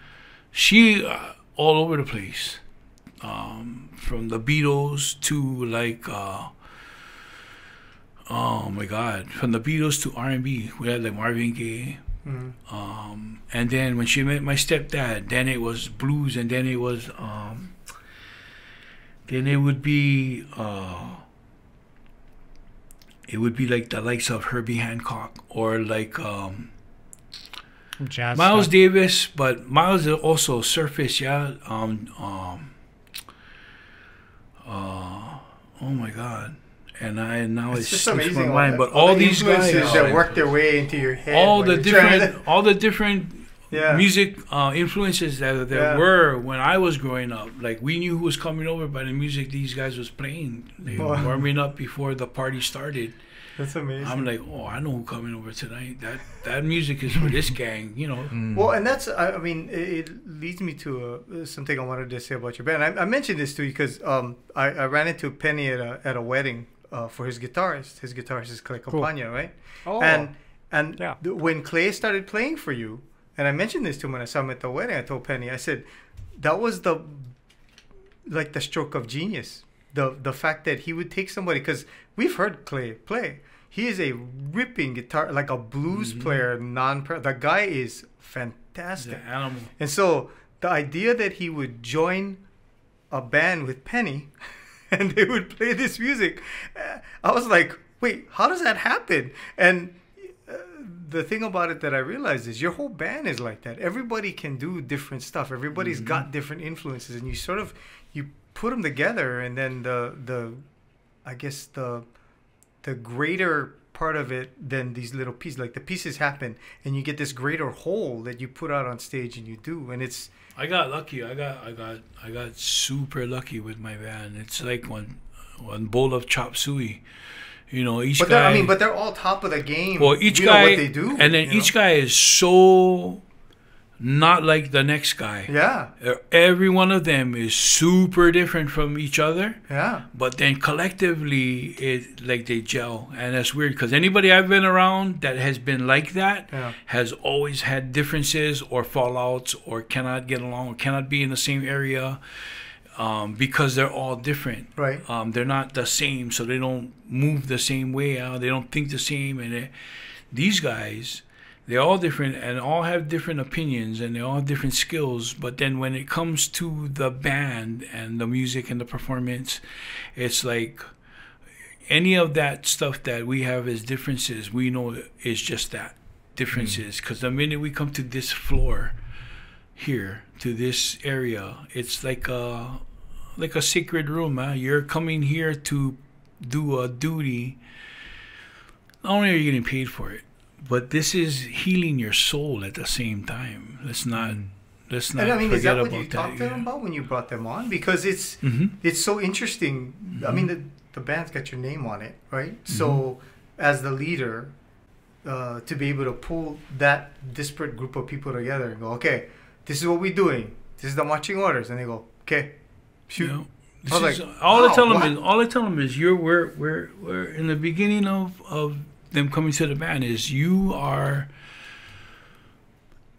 [SPEAKER 4] all over the place. From the Beatles to like oh my God, from the Beatles to R&B, we had like Marvin Gaye, and then when she met my stepdad, then it was blues, and then it was then it would be like the likes of Herbie Hancock, or like
[SPEAKER 1] jazz
[SPEAKER 4] Miles
[SPEAKER 1] stuff.
[SPEAKER 4] Davis, but Miles is also surface, oh my God! And now it's
[SPEAKER 3] just
[SPEAKER 4] slips
[SPEAKER 3] amazing.
[SPEAKER 4] my mind. But all these guys
[SPEAKER 3] that work their way into your head.
[SPEAKER 4] all the different music influences that there were when I was growing up. Like, we knew who was coming over by the music these guys was playing. They were warming up before the party started.
[SPEAKER 3] That's amazing.
[SPEAKER 4] I'm like, oh, I know who's coming over tonight. That music is for this gang, you know.
[SPEAKER 3] Well, and that's, I mean, it leads me to something I wanted to say about your band. I mentioned this to you because I ran into Peni at a wedding for his guitarist. His guitarist is Clay Campagna, right? Oh. And when Clay started playing for you, and I mentioned this to him when I saw him at the wedding, I told Peni, I said, that was the stroke of genius. The fact that he would take somebody, because we've heard Clay play. He is a ripping guitar, like a blues player, the guy is fantastic.
[SPEAKER 4] The animal.
[SPEAKER 3] And so the idea that he would join a band with Peni and they would play this music, I was like, wait, how does that happen? And the thing about it that I realized is your whole band is like that. Everybody can do different stuff. Everybody's got different influences, and you put them together, and then the greater part of it than these little pieces, like the pieces happen, and you get this greater whole that you put out on stage, and you do, and it's.
[SPEAKER 4] I got lucky. I got super lucky with my band. It's like one bowl of chop suey. You know, each guy.
[SPEAKER 3] But they're all top of the game.
[SPEAKER 4] Well, each guy,
[SPEAKER 3] know what they do,
[SPEAKER 4] and then each guy is so not like the next guy.
[SPEAKER 3] Yeah.
[SPEAKER 4] Every one of them is super different from each other.
[SPEAKER 3] Yeah.
[SPEAKER 4] But then collectively, they gel, and that's weird because anybody I've been around that has been like that has always had differences or fallouts or cannot get along or cannot be in the same area. Because they're all different.
[SPEAKER 3] Right.
[SPEAKER 4] They're not the same, so they don't move the same way. They don't think the same. And these guys, they're all different and all have different opinions and they all have different skills. But then when it comes to the band and the music and the performance, it's like any of that stuff that we have as differences, we know is just that, differences. Because the minute we come to this floor here, to this area, it's like a sacred room. You're coming here to do a duty. Not only are you getting paid for it, but this is healing your soul at the same time. Let's not
[SPEAKER 3] and
[SPEAKER 4] is that
[SPEAKER 3] what you talked to them about when you brought them on? Because it's so interesting. I mean, the band's got your name on it, right? So as the leader, to be able to pull that disparate group of people together and go, okay, this is what we're doing. This is the marching orders, and they go, okay, shoot.
[SPEAKER 4] You know, all I tell them is we're in the beginning of them coming to the band is you're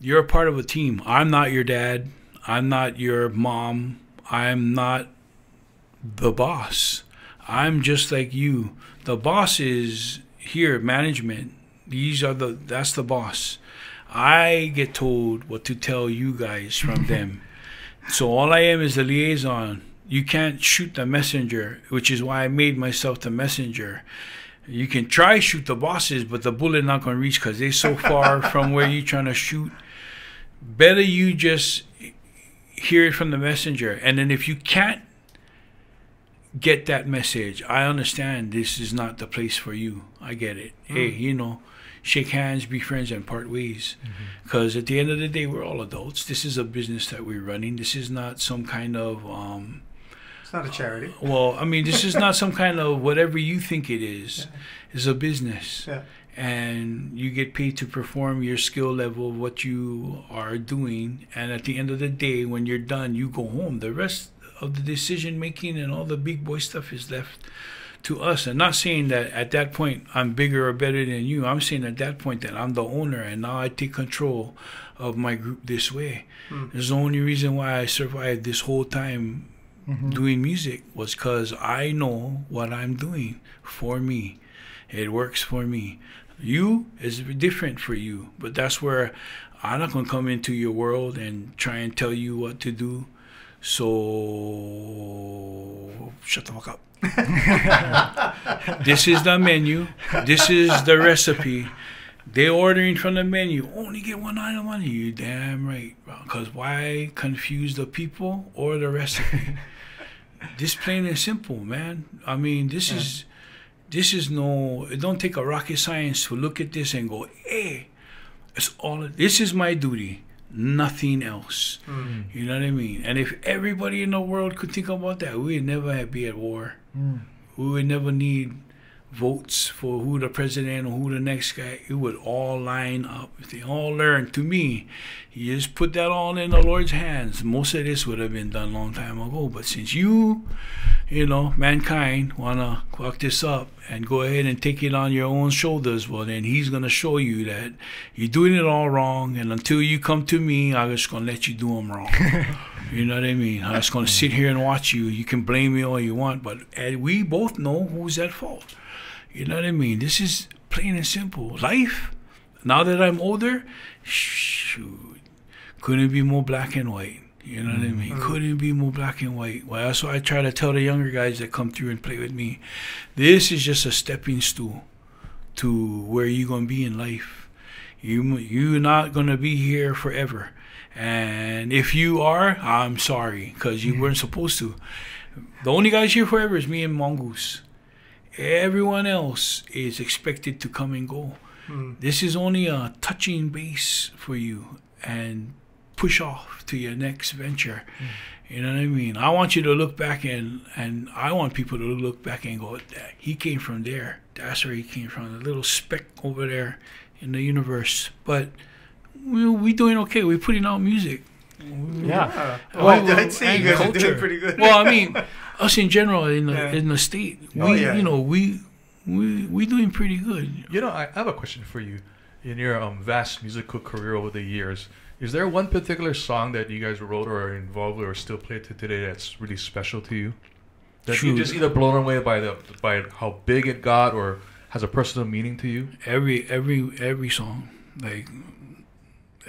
[SPEAKER 4] a part of a team. I'm not your dad. I'm not your mom. I'm not the boss. I'm just like you. The boss is here, management. That's the boss. I get told what to tell you guys from them. So all I am is the liaison. You can't shoot the messenger, which is why I made myself the messenger. You can try shoot the bosses, but the bullet not going to reach because they're so far from where you're trying to shoot. Better you just hear it from the messenger. And then if you can't get that message, I understand this is not the place for you. I get it. Hey, shake hands, be friends, and part ways. Because at the end of the day, we're all adults. This is a business that we're running. This is not some kind of...
[SPEAKER 3] it's not a charity.
[SPEAKER 4] This is not some kind of whatever you think it is. Yeah. It's a business. Yeah. And you get paid to perform your skill level, what you are doing. And at the end of the day, when you're done, you go home. The rest of the decision-making and all the big boy stuff is left to us. And not saying that at that point I'm bigger or better than you. I'm saying at that point that I'm the owner and now I take control of my group this way. It's the only reason why I survived this whole time doing music was because I know what I'm doing for me. It works for me. You is different for you, but that's where I'm not going to come into your world and try and tell you what to do. So shut the fuck up. This is the menu. This is the recipe. They're ordering from the menu. Only get one item on you. Damn right. Because why confuse the people or the recipe? This plain and simple, man. I mean, this is no. It don't take a rocket science to look at this and go, hey, it's all. This is my duty. nothing else. You know what I mean? And if everybody in the world could think about that, we would never be at war. We would never need votes for who the president or who the next guy. It would all line up. If they all learned, to me, you just put that all in the Lord's hands. Most of this would have been done a long time ago. But since you know, mankind, want to fuck this up and go ahead and take it on your own shoulders, well, then he's going to show you that you're doing it all wrong. And until you come to me, I'm just going to let you do them wrong. You know what I mean? I'm just going to sit here and watch you. You can blame me all you want, but we both know who's at fault. You know what I mean? This is plain and simple. Life, now that I'm older, shoot, couldn't be more black and white. You know what I mean? Couldn't be more black and white. Well, that's why I try to tell the younger guys that come through and play with me. This is just a stepping stool to where you're going to be in life. You're not going to be here forever. And if you are, I'm sorry, because you weren't supposed to. The only guys here forever is me and Mongoose. Everyone else is expected to come and go. This is only a touching base for you and push off to your next venture. You know what I mean? I want you to look back and I want people to look back and go, he came from there. That's where he came from, a little speck over there in the universe. But we doing okay. We're putting out music.
[SPEAKER 1] Yeah.
[SPEAKER 3] Well, I'd say you guys are doing pretty good.
[SPEAKER 4] Well, I mean, us in general in the state, you know, we doing pretty good.
[SPEAKER 2] You know, I have a question for you. In your vast musical career over the years, is there one particular song that you guys wrote or are involved with or still play to today that's really special to you? That you just either blown away by how big it got or has a personal meaning to you?
[SPEAKER 4] Every song. Like,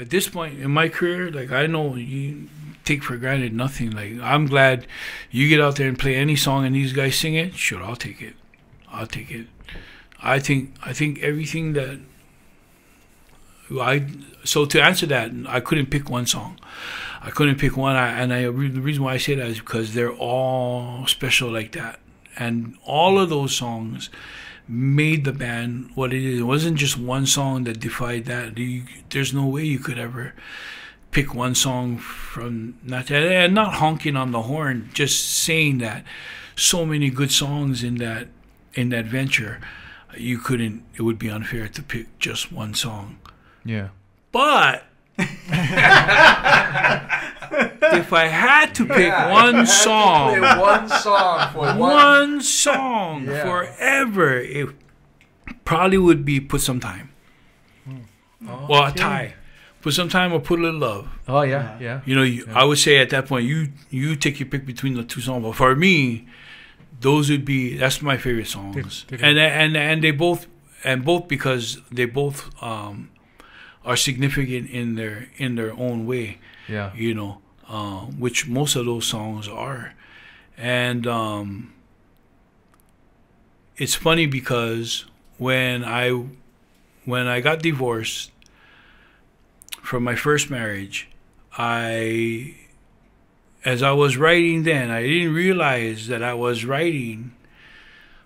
[SPEAKER 4] at this point in my career, like, I know you take for granted nothing. Like, I'm glad you get out there and play any song and these guys sing it. Sure, I'll take it. I think everything that so to answer that, I couldn't pick one song. I couldn't pick one. The reason why I say that is because they're all special like that. And all of those songs made the band what it is. It wasn't just one song that defied that. There's no way you could ever pick one song from that. And not honking on the horn, just saying that so many good songs in that venture, you couldn't. It would be unfair to pick just one song.
[SPEAKER 2] Yeah.
[SPEAKER 4] But if I had to pick one song forever, it probably would be Put Some Time. Well, a tie. Put Some Time or Put a Little Love.
[SPEAKER 2] Oh, yeah.
[SPEAKER 4] You know, I would say at that point, you take your pick between the two songs. But for me, that's my favorite songs. And they both because they both are significant in their own way.
[SPEAKER 2] Yeah.
[SPEAKER 4] You know, which most of those songs are. And it's funny because when I got divorced from my first marriage, as I was writing then, I didn't realize that I was writing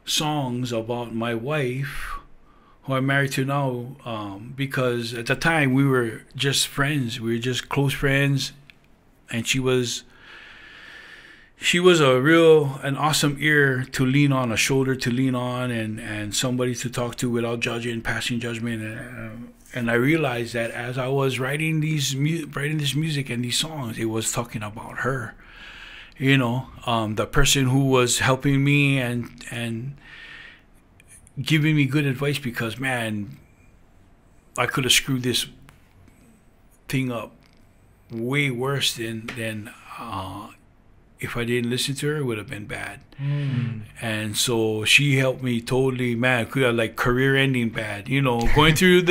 [SPEAKER 4] songs about my wife, who I'm married to now, because at the time we were just friends. We were just close friends, and she was an awesome ear to lean on, a shoulder to lean on, and somebody to talk to without passing judgment. And I realized that as I was writing this music and these songs, it was talking about her. You know, the person who was helping me and giving me good advice, because, man, I could have screwed this thing up way worse than if I didn't listen to her. It would have been bad. And so she helped me totally, man. Could have, like, career ending bad. You know, going through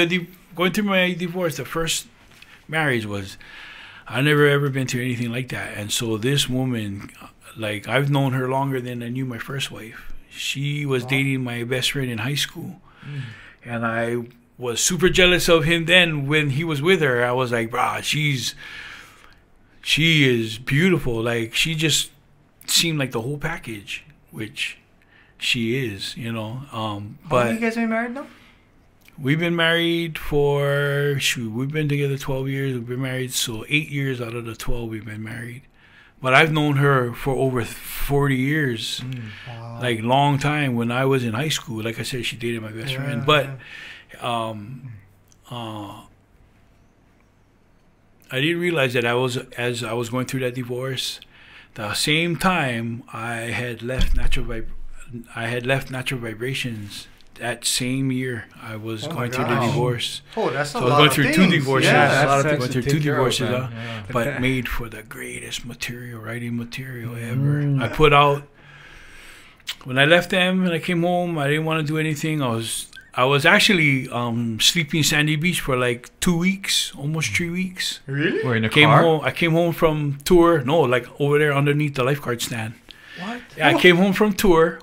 [SPEAKER 4] my divorce, the first marriage was, I never ever been through anything like that. And so this woman, like, I've known her longer than I knew my first wife. She was dating my best friend in high school. And I was super jealous of him then when he was with her. I was like, brah, she is beautiful. Like, she just seemed like the whole package, which she is, you know.
[SPEAKER 3] But how long you guys been married now?
[SPEAKER 4] We've been married for, we've been together 12 years. We've been married, so 8 years out of the 12 we've been married. But I've known her for over 40 years,
[SPEAKER 3] Wow.
[SPEAKER 4] like long time. When I was in high school, like I said, she dated my best friend. But I didn't realize that as I was going through that divorce, the same time I had left natural vibrations. That same year, I was going through the divorce.
[SPEAKER 3] Oh, that's a
[SPEAKER 4] so
[SPEAKER 3] lot
[SPEAKER 4] I was going
[SPEAKER 3] of
[SPEAKER 4] through
[SPEAKER 3] things.
[SPEAKER 4] 2 divorces.
[SPEAKER 2] Yeah, that's a lot of things
[SPEAKER 4] going
[SPEAKER 2] to
[SPEAKER 4] through 2
[SPEAKER 2] take care of,
[SPEAKER 4] divorces,
[SPEAKER 2] man. Yeah.
[SPEAKER 4] but made for the greatest writing material ever. I put out, when I left them and I came home, I didn't want to do anything. I was actually sleeping in Sandy Beach for like 2 weeks, almost 3 weeks.
[SPEAKER 3] Really?
[SPEAKER 2] We're in a car?
[SPEAKER 4] I came home from tour. No, like over there underneath the lifeguard stand.
[SPEAKER 3] What?
[SPEAKER 4] Yeah, I came home from tour.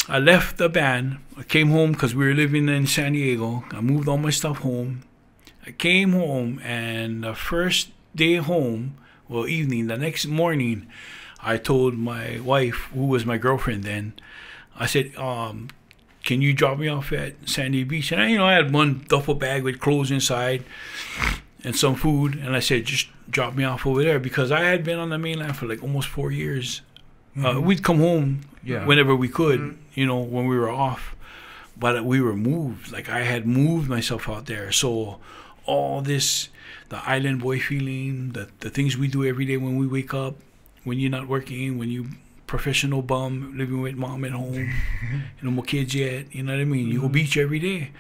[SPEAKER 4] I left the band. I came home because we were living in San Diego. I moved all my stuff home. I came home, and the first day home, well, evening, the next morning, I told my wife, who was my girlfriend then, I said, can you drop me off at Sandy Beach? And I had one duffel bag with clothes inside and some food. And I said, just drop me off over there, because I had been on the mainland for like almost 4 years. We'd come home whenever we could, when we were off. But we were moved. Like, I had moved myself out there. So all this, the island boy feeling, the things we do every day when we wake up, when you're not working, when you professional bum living with mom at home, no more kids yet, you know what I mean? You go beach every day.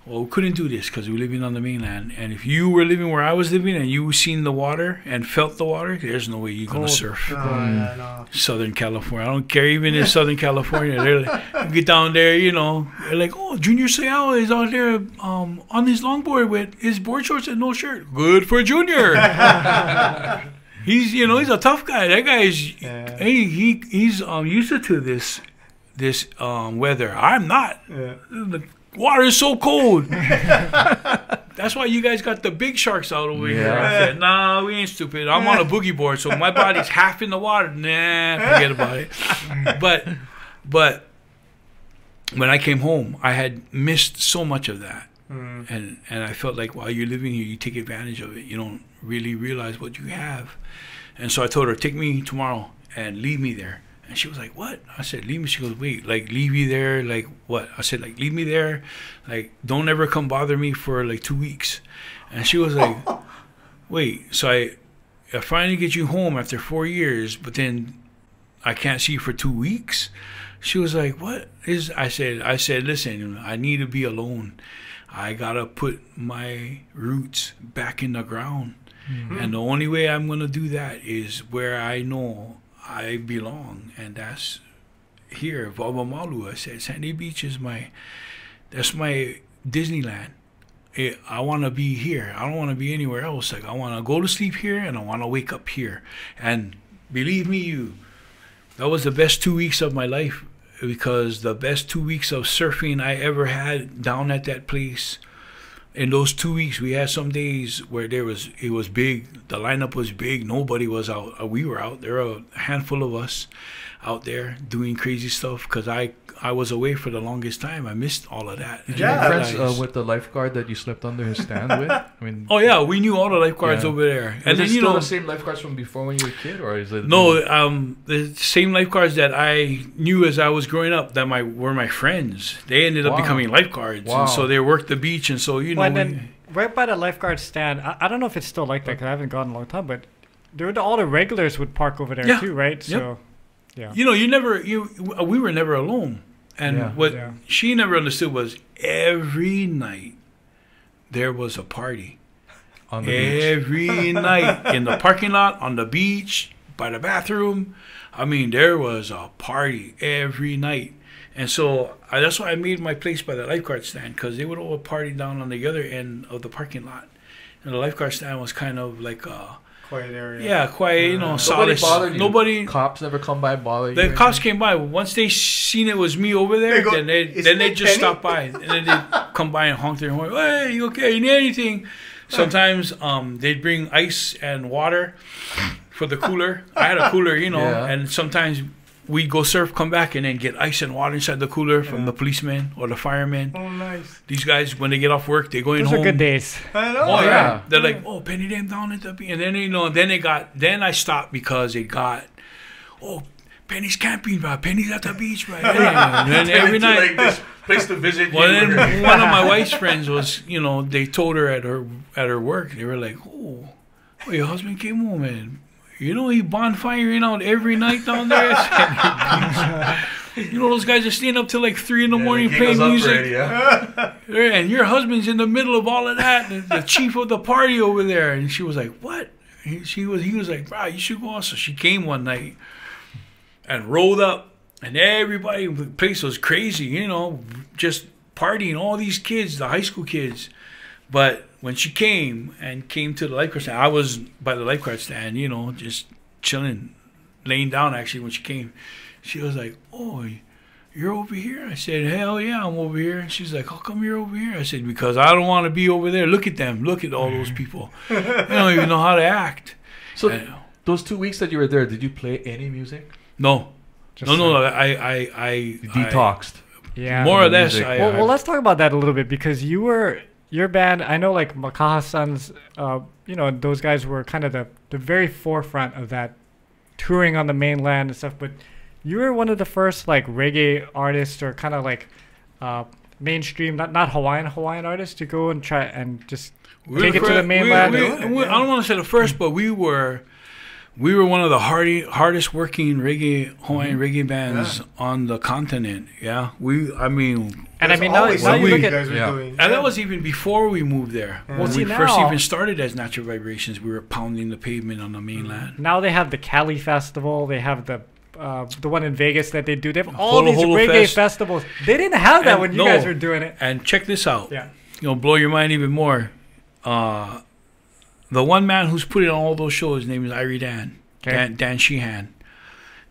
[SPEAKER 4] Well, we couldn't do this because we were living on the mainland. And if you were living where I was living and you seen the water and felt the water, there's no way you're going to surf.
[SPEAKER 3] No.
[SPEAKER 4] Southern California. I don't care, even in Southern California. They're like, you get down there, they're like, oh, Junior Seau is out there on his longboard with his board shorts and no shirt. Good for Junior. He's he's a tough guy. That guy is he's used to this weather. I'm not. The water is so cold. That's why you guys got the big sharks out over here. I said, nah, we ain't stupid. I'm on a boogie board, so my body's half in the water. Nah, forget about it. But when I came home, I had missed so much of that. And I felt like while you're living here, you take advantage of it. You don't really realize what you have. And so I told her, take me tomorrow and leave me there. And she was like, what? I said, leave me. She goes, wait, like, leave you there? Like, what? I said, like, leave me there. Like, don't ever come bother me for, like, 2 weeks. And she was like, wait. So I finally get you home after 4 years, but then I can't see you for 2 weeks? She was like, what is... I said, listen, I need to be alone. I got to put my roots back in the ground. And the only way I'm going to do that is where I know I belong, and that's here, Vavamalu. I said, Sandy Beach is that's my Disneyland. I want to be here. I don't want to be anywhere else. Like, I want to go to sleep here, and I want to wake up here. And believe me, that was the best 2 weeks of my life, because the best 2 weeks of surfing I ever had down at that place. In those 2 weeks, we had some days where it was big. The lineup was big. Nobody was out. We were out. There were a handful of us out there doing crazy stuff, because I was away for the longest time. I missed all of that.
[SPEAKER 2] Did you make friends with the lifeguard that you slept under his stand with? I mean,
[SPEAKER 4] oh yeah, we knew all the lifeguards over there.
[SPEAKER 2] And then still the same lifeguards from before when you were a kid, or is it?
[SPEAKER 4] No, the same lifeguards that I knew as I was growing up that were my friends. They ended up becoming lifeguards, and so they worked the beach, and so
[SPEAKER 1] And then right by the lifeguard stand, I don't know if it's still like that because I haven't gone in a long time, but all the regulars would park over there too, right? So. Yeah. We were never alone. And what she never understood was every night there was a party.
[SPEAKER 2] On the beach.
[SPEAKER 4] Every night in the parking lot, on the beach, by the bathroom. I mean, there was a party every night. And so that's why I made my place by the lifeguard stand, because they would all party down on the other end of the parking lot. And the lifeguard stand was kind of like a
[SPEAKER 3] quiet area.
[SPEAKER 4] Yeah, quiet,
[SPEAKER 2] Nobody bothered you.
[SPEAKER 4] Nobody.
[SPEAKER 2] Cops never come by and bother you.
[SPEAKER 4] The cops came by. Once they seen it was me over there, then they just stop by. And then they come by and honk their horn. Hey, you okay? You need anything? Sometimes they'd bring ice and water for the cooler. I had a cooler, and sometimes we'd go surf, come back, and then get ice and water inside the cooler from the policemen or the firemen.
[SPEAKER 3] Oh, nice.
[SPEAKER 4] These guys, when they get off work, they go in
[SPEAKER 1] Those
[SPEAKER 4] home.
[SPEAKER 1] are good days.
[SPEAKER 3] I know.
[SPEAKER 4] Oh,
[SPEAKER 2] yeah.
[SPEAKER 4] They're like, oh, Peni Dean down at the beach. And then, you know, then I stopped because it got, oh, Penny's camping, bro. Penny's at the beach, bro. And then every night.
[SPEAKER 2] Like this place to visit.
[SPEAKER 4] Well, then one of my wife's friends was, you know, they told her at her work, they were like, oh, your husband came home, and you know he bonfiring out every night down there. You know those guys are staying up till like 3 in the morning playing music. Already, and your husband's in the middle of all of that, the chief of the party over there. And she was like, what? He was like, bro, you should go on. So she came one night and rolled up, and everybody, the place was crazy, you know, just partying, all these kids, the high school kids. But when she came to the lifeguard stand, I was by the lifeguard stand, you know, just chilling, laying down actually when she came. She was like, oh, you're over here? I said, hell yeah, I'm over here. And she's like, how come you're over here? I said, because I don't want to be over there. Look at them. Look at all those people. They don't even know how to act.
[SPEAKER 2] So those 2 weeks that you were there, did you play any music?
[SPEAKER 4] No. No. I
[SPEAKER 2] detoxed.
[SPEAKER 1] Yeah.
[SPEAKER 4] More or less.
[SPEAKER 1] Well, let's talk about that a little bit, because your band, I know like Makaha-san's, you know, those guys were kind of the very forefront of that, touring on the mainland and stuff, but you were one of the first like reggae artists, or kind of like mainstream, not Hawaiian artists, to go and try and just take it to the mainland.
[SPEAKER 4] I don't want to say the first, but we were one of the hardest working Hawaiian reggae bands on the continent. Yeah, now you look at,
[SPEAKER 3] doing.
[SPEAKER 4] And that was even before we moved there.
[SPEAKER 3] Yeah.
[SPEAKER 4] When
[SPEAKER 1] Well,
[SPEAKER 4] we
[SPEAKER 1] see,
[SPEAKER 4] first
[SPEAKER 1] now-
[SPEAKER 4] even started as Natural Vibrations, we were pounding the pavement on the mainland.
[SPEAKER 1] now they have the Cali Festival, they have the one in Vegas that they do. They have all
[SPEAKER 4] Holo
[SPEAKER 1] these
[SPEAKER 4] Holo
[SPEAKER 1] reggae
[SPEAKER 4] Fest.
[SPEAKER 1] festivals. They didn't have that
[SPEAKER 4] And
[SPEAKER 1] when you
[SPEAKER 4] no.
[SPEAKER 1] guys were doing it.
[SPEAKER 4] And check this out.
[SPEAKER 1] Yeah.
[SPEAKER 4] You'll blow your mind even more. The one man who's put it on all those shows, his name is Irie Dan.
[SPEAKER 1] Okay.
[SPEAKER 4] Dan Sheehan.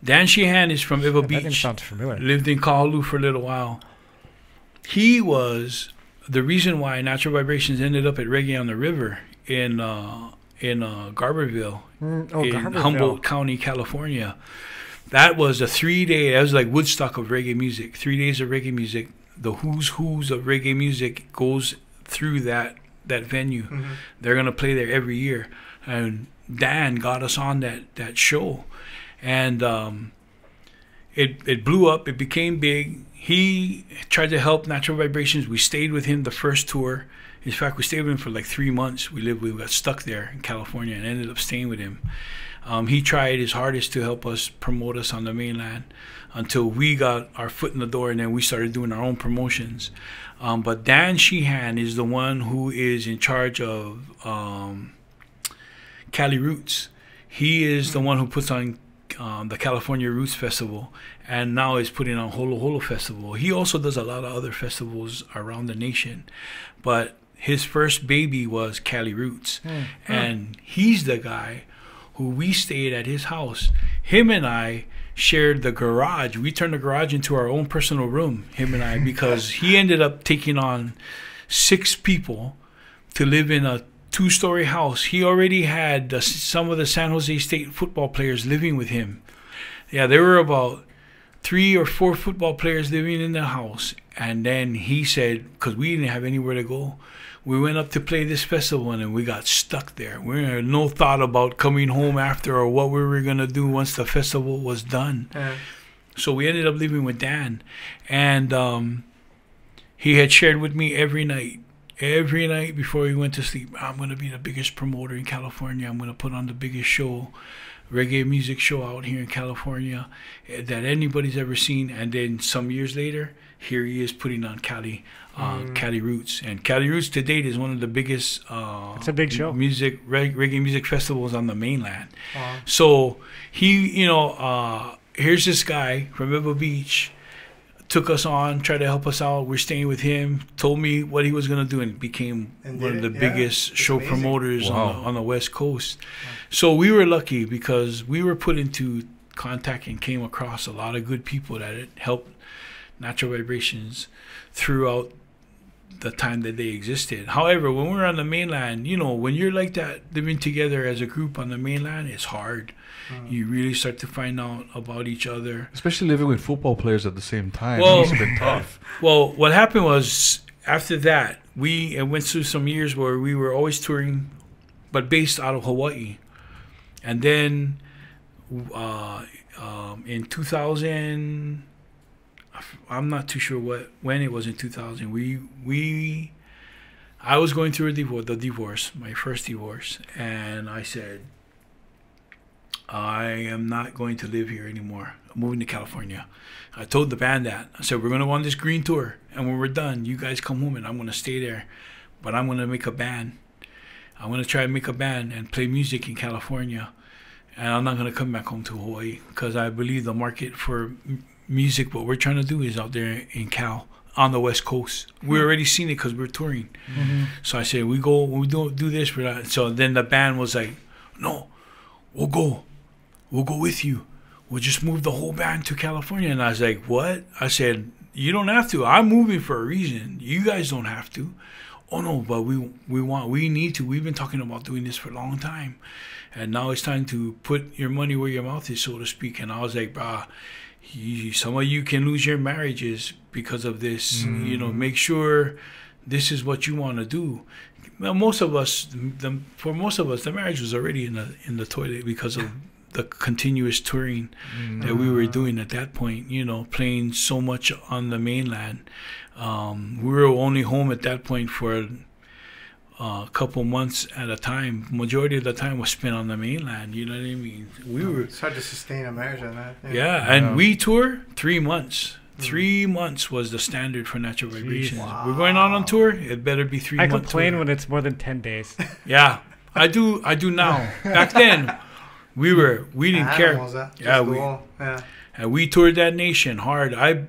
[SPEAKER 4] Dan Sheehan is from Iva
[SPEAKER 1] That name
[SPEAKER 4] Beach.
[SPEAKER 1] sounds familiar.
[SPEAKER 4] Lived in Kahalu for a little while. He was the reason why Natural Vibrations ended up at Reggae on the River in Garberville, in
[SPEAKER 1] Garberville.
[SPEAKER 4] Humboldt County, California. That was a 3-day, that was like Woodstock of reggae music. 3 days of reggae music. The who's of reggae music goes through that venue.
[SPEAKER 3] Mm-hmm.
[SPEAKER 4] They're going to play there every year. And Dan got us on that show. And it blew up. It became big. He tried to help Natural Vibrations. We stayed with him the first tour. In fact, we stayed with him for like 3 months. We got stuck there in California and ended up staying with him. He tried his hardest to help us promote us on the mainland until we got our foot in the door, and then we started doing our own promotions. But Dan Sheehan is the one who is in charge of Cali Roots. He is the one who puts on the California Roots Festival, and now is putting on Holo Holo Festival. He also does a lot of other festivals around the nation, but his first baby was Cali Roots, and he's the guy who we stayed at his house. Him and I shared the garage. We turned the garage into our own personal room, him and I, because he ended up taking on 6 people to live in a 2-story house. He already had some of the San Jose State football players living with him. Yeah, there were about 3 or 4 football players living in the house. And then he said, because we didn't have anywhere to go, we went up to play this festival, and then we got stuck there. We had no thought about coming home after or what we were going to do once the festival was done. So we ended up living with Dan. And he had shared with me every night before he went to sleep, I'm going to be the biggest promoter in California. I'm going to put on the biggest show, reggae music show out here in California that anybody's ever seen. And then some years later, here he is putting on Cali Roots. And Cali Roots to date is one of the biggest
[SPEAKER 1] it's a big show.
[SPEAKER 4] Reggae music festivals on the mainland. So he, here's this guy from Iva Beach, took us on, tried to help us out. We're staying with him, told me what he was going to do, and became one of the biggest show promoters on the West Coast. So we were lucky because we were put into contact and came across a lot of good people that had helped Natural Vibrations throughout the time that they existed. However, when we're on the mainland, you know, when you're like that, living together as a group on the mainland, it's hard. You really start to find out about each other.
[SPEAKER 2] Especially living with football players at the same time.
[SPEAKER 4] Well,
[SPEAKER 2] It's been tough.
[SPEAKER 4] Well, what happened was, after that, we went through some years where we were always touring, but based out of Hawaii. And then in 2000, I'm not too sure when it was in 2000. I was going through the divorce, my first divorce, and I said, I am not going to live here anymore. I'm moving to California. I told the band that. I said, we're going to go on this green tour, and when we're done, you guys come home, and I'm going to stay there, but I'm going to make a band. I'm going to try and make a band and play music in California, and I'm not going to come back home to Hawaii, because I believe the market for music, what we're trying to do, is out there in Cal, on the West Coast. We're already seen it because we're touring. So I said, we don't do this. So then the band was like, no, we'll go with you. We'll just move the whole band to California. And I was like, what? I said, you don't have to. I'm moving for a reason. You guys don't have to. Oh no, but we need to. We've been talking about doing this for a long time, and now it's time to put your money where your mouth is, so to speak. And I was like, brah, some of you can lose your marriages because of this. You know, make sure this is what you want to do. Well, for most of us, the marriage was already in the toilet because of the continuous touring that we were doing at that point. You know, playing so much on the mainland. We were only home at that point for a couple months at a time. Majority of the time was spent on the mainland. You know what I mean?
[SPEAKER 3] It's hard to sustain a marriage on that.
[SPEAKER 4] Yeah, and we tour 3 months. 3 months was the standard for Natural Vibrations.
[SPEAKER 3] Wow.
[SPEAKER 4] We're going on tour. It better be 3 months.
[SPEAKER 1] I complain when it's more than 10 days.
[SPEAKER 4] Yeah, I do now. Back then, we didn't care. And we toured that nation hard. I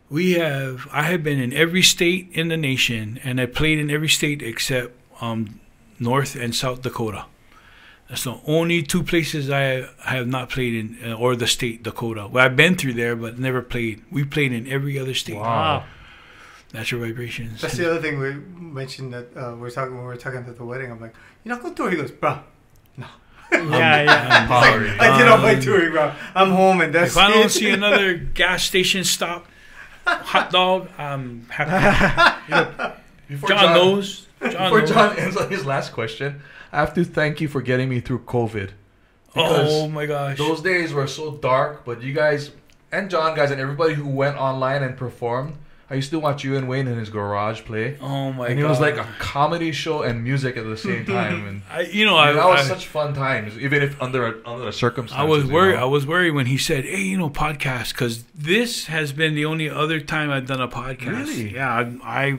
[SPEAKER 4] have been in every state in the nation, and I played in every state except North and South Dakota. That's the only 2 places I have not played in, or the state Dakota. Well, I've been through there, but never played. We played in every other state.
[SPEAKER 1] Wow.
[SPEAKER 4] Natural Vibrations.
[SPEAKER 3] That's the other thing we mentioned that when we were talking at the wedding. I'm like, you're not going to tour? He goes, bro, no.
[SPEAKER 1] Yeah.
[SPEAKER 3] I did all my touring, bro. I'm home, and that's
[SPEAKER 4] if I don't see another gas station stop, hot dog, I'm happy. John knows.
[SPEAKER 2] Before John ends on his last question, I have to thank you for getting me through COVID.
[SPEAKER 4] Oh my gosh.
[SPEAKER 2] Those days were so dark, but you guys, and John guys, and everybody who went online and performed, I used to watch you and Wayne in his garage play.
[SPEAKER 4] Oh my god!
[SPEAKER 2] And it was like a comedy show and music at the same time. And
[SPEAKER 4] that
[SPEAKER 2] was such fun times, even if under the circumstances.
[SPEAKER 4] I was worried. I was worried when he said, "Hey, podcast," because this has been the only other time I've done a podcast.
[SPEAKER 2] Really?
[SPEAKER 4] Yeah, I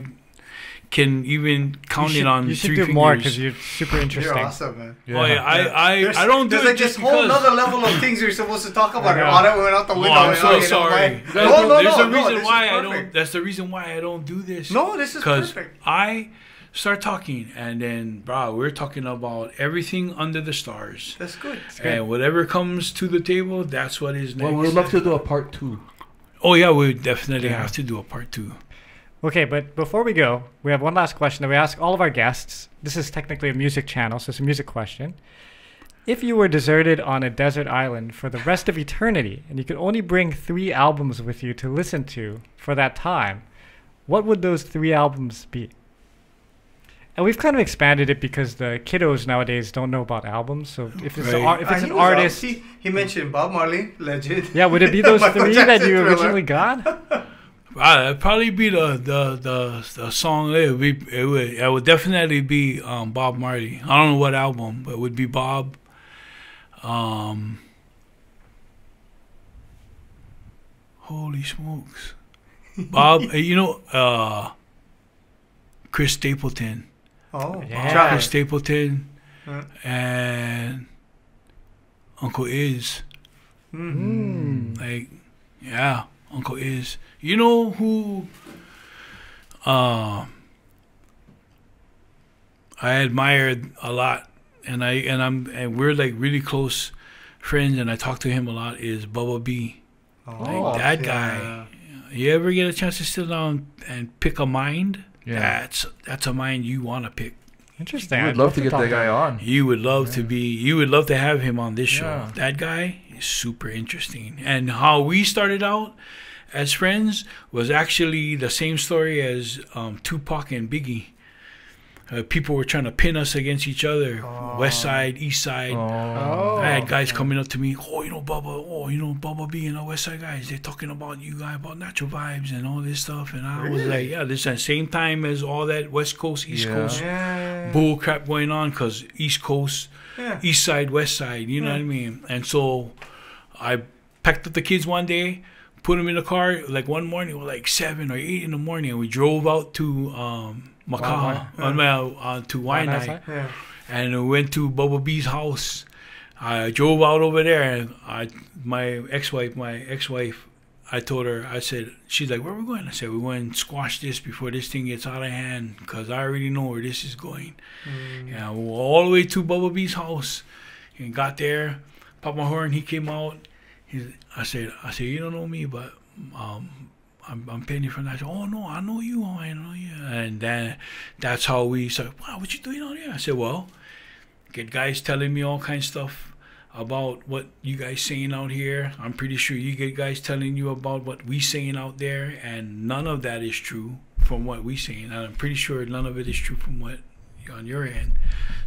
[SPEAKER 4] can even count it on 3 fingers.
[SPEAKER 1] You should do more because you're super interesting.
[SPEAKER 3] You're awesome, man.
[SPEAKER 4] Yeah. Oh, yeah. I don't do it
[SPEAKER 3] like
[SPEAKER 4] just
[SPEAKER 3] this whole other level of things you're supposed to talk about. All that went out the window.
[SPEAKER 4] I'm so sorry. There's a reason why I don't. That's the reason why I don't do this.
[SPEAKER 3] No, this is perfect.
[SPEAKER 4] I start talking, and then, we're talking about everything under the stars.
[SPEAKER 3] That's good.
[SPEAKER 4] And whatever comes to the table, that's what is next.
[SPEAKER 2] Well, we'd love to do a part 2.
[SPEAKER 4] Oh yeah, we definitely have to do a part 2.
[SPEAKER 1] Okay, but before we go, we have one last question that we ask all of our guests. This is technically a music channel, so it's a music question. If you were deserted on a desert island for the rest of eternity, and you could only bring 3 albums with you to listen to for that time, what would those 3 albums be? And we've kind of expanded it because the kiddos nowadays don't know about albums. So if it's, an artist...
[SPEAKER 3] He mentioned Bob Marley, legend.
[SPEAKER 1] Yeah, would it be those 3 that you originally got?
[SPEAKER 4] It'd probably be the song. It would definitely be Bob Marley. I don't know what album, but it would be Bob. Holy smokes, Bob! Chris Stapleton.
[SPEAKER 3] Oh,
[SPEAKER 4] yeah. Chris Stapleton and Uncle Iz. Uncle Iz. You know who I admired a lot, and we're like really close friends, and I talk to him a lot, is Bubba B. That guy. You ever get a chance to sit down and pick a mind?
[SPEAKER 2] Yeah.
[SPEAKER 4] That's a mind you want to pick.
[SPEAKER 1] Interesting.
[SPEAKER 2] I'd love to get that guy on.
[SPEAKER 4] You would love to be. You would love to have him on this show.
[SPEAKER 2] Yeah.
[SPEAKER 4] That guy is super interesting. And how we started out as friends was actually the same story as Tupac and Biggie. People were trying to pin us against each other. West side, east side. I had guys coming up to me. Bubba B and the West Side guys. They're talking about you guys, about natural vibes and all this stuff. And I was like, yeah, this is the same time as all that West Coast, East Coast bull crap going on. Because East Coast, East Side, West Side. You know what I mean? And so I packed up the kids one day, put them in the car. Like one morning, it was like 7 or 8 in the morning. And we drove out to Makaha, to Waianae, and we went to Bubba B's house. I drove out over there, and my ex-wife, I told her, I said, she's like, where are we going? I said, we're going to squash this before this thing gets out of hand, because I already know where this is going. And we were all the way to Bubba B's house, and got there, popped my horn, he came out. I said, you don't know me, but I'm Penny from that. Oh no, I know you. I know you. And then that's how we said, wow, what you doing out here? I said, well, get guys telling me all kinds of stuff about what you guys saying out here. I'm pretty sure you get guys telling you about what we saying out there, and none of that is true from what we saying. And I'm pretty sure none of it is true from what on your end.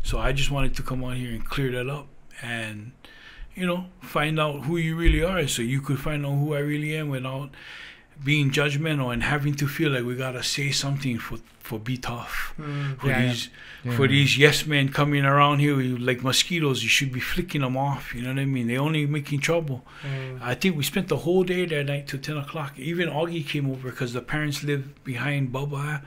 [SPEAKER 4] So I just wanted to come on here and clear that up, and find out who you really are, so you could find out who I really am without being judgmental and having to feel like we gotta say something for be tough. For these yes men coming around here like mosquitoes. You should be flicking them off. You know what I mean? They only making trouble. I think we spent the whole day that night till 10 o'clock. Even Augie came over because the parents live behind Bubba,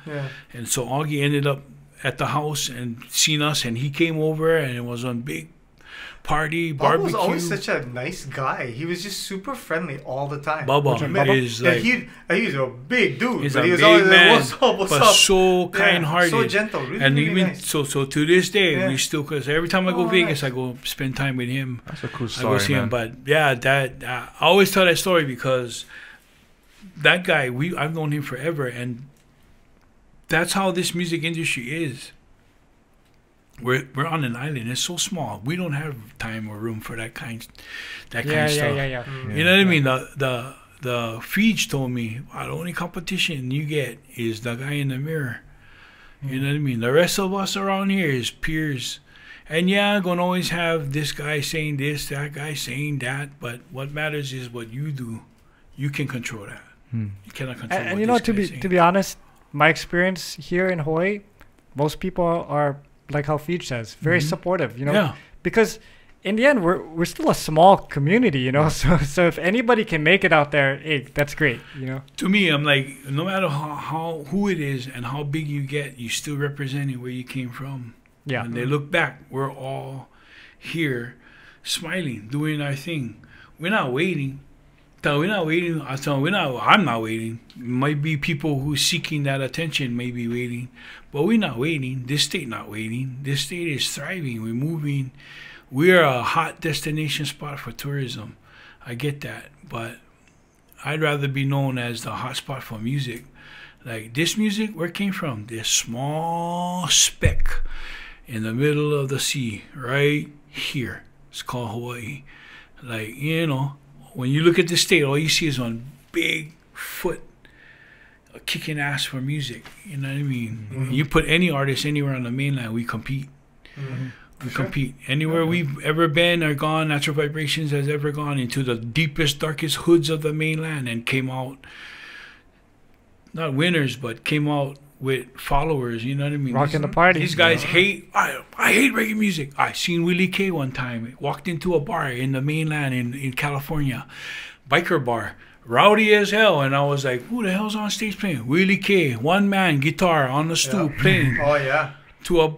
[SPEAKER 4] and so Augie ended up at the house and seen us, and he came over, and it was on big party, barbecue.
[SPEAKER 3] Bubba was always such a nice guy. He was just super friendly all the time.
[SPEAKER 4] Bubba is like...
[SPEAKER 3] He's a big dude.
[SPEAKER 4] He's
[SPEAKER 3] but
[SPEAKER 4] a
[SPEAKER 3] he was
[SPEAKER 4] big
[SPEAKER 3] always
[SPEAKER 4] man,
[SPEAKER 3] like, what's up?
[SPEAKER 4] but so kind-hearted.
[SPEAKER 3] So gentle. Really,
[SPEAKER 4] and
[SPEAKER 3] really
[SPEAKER 4] even
[SPEAKER 3] nice.
[SPEAKER 4] so to this day, we still... Because every time I go Vegas, I go spend time with him.
[SPEAKER 2] That's a cool story,
[SPEAKER 4] I go see him.
[SPEAKER 2] man.
[SPEAKER 4] But yeah, I always tell that story because that guy, I've known him forever. And that's how this music industry is. We're on an island. It's so small. We don't have time or room for that kind of stuff. You know what I mean? The Feej told me, the only competition you get is the guy in the mirror. You know what I mean? The rest of us around here is peers. And I'm going to always have this guy saying this, that guy saying that. But what matters is what you do. You can control that. You cannot control
[SPEAKER 1] And
[SPEAKER 4] what
[SPEAKER 1] to be honest, my experience here in Hawaii, most people are... like how Feej says, very supportive, because in the end we're still a small community, so if anybody can make it out there, hey, that's great,
[SPEAKER 4] To me, I'm like, no matter who it is and how big you get, you still representing where you came from. When they look back, we're all here smiling, doing our thing. We're not waiting. I'm not waiting. It might be people who seeking that attention may be waiting, but we're not waiting. This state not waiting. This state is thriving. We're moving. We're a hot destination spot for tourism. I get that, but I'd rather be known as the hot spot for music. Like this music, where it came from? This small speck in the middle of the sea, right here. It's called Hawaii. Like, when you look at the state, all you see is one big foot kicking ass for music. You know what I mean? You put any artist anywhere on the mainland, we compete. We compete. Anywhere we've ever been or gone, Natural Vibrations has ever gone into the deepest, darkest hoods of the mainland and came out, not winners, but came out with followers. You know what I mean?
[SPEAKER 1] Rocking the party.
[SPEAKER 4] These guys hate, I hate reggae music. I seen Willie K one time. Walked into a bar in the mainland in California. Biker bar. Rowdy as hell. And I was like, who the hell's on stage playing? Willie K. One man, guitar on the stoop playing.
[SPEAKER 3] Oh, yeah.
[SPEAKER 4] To a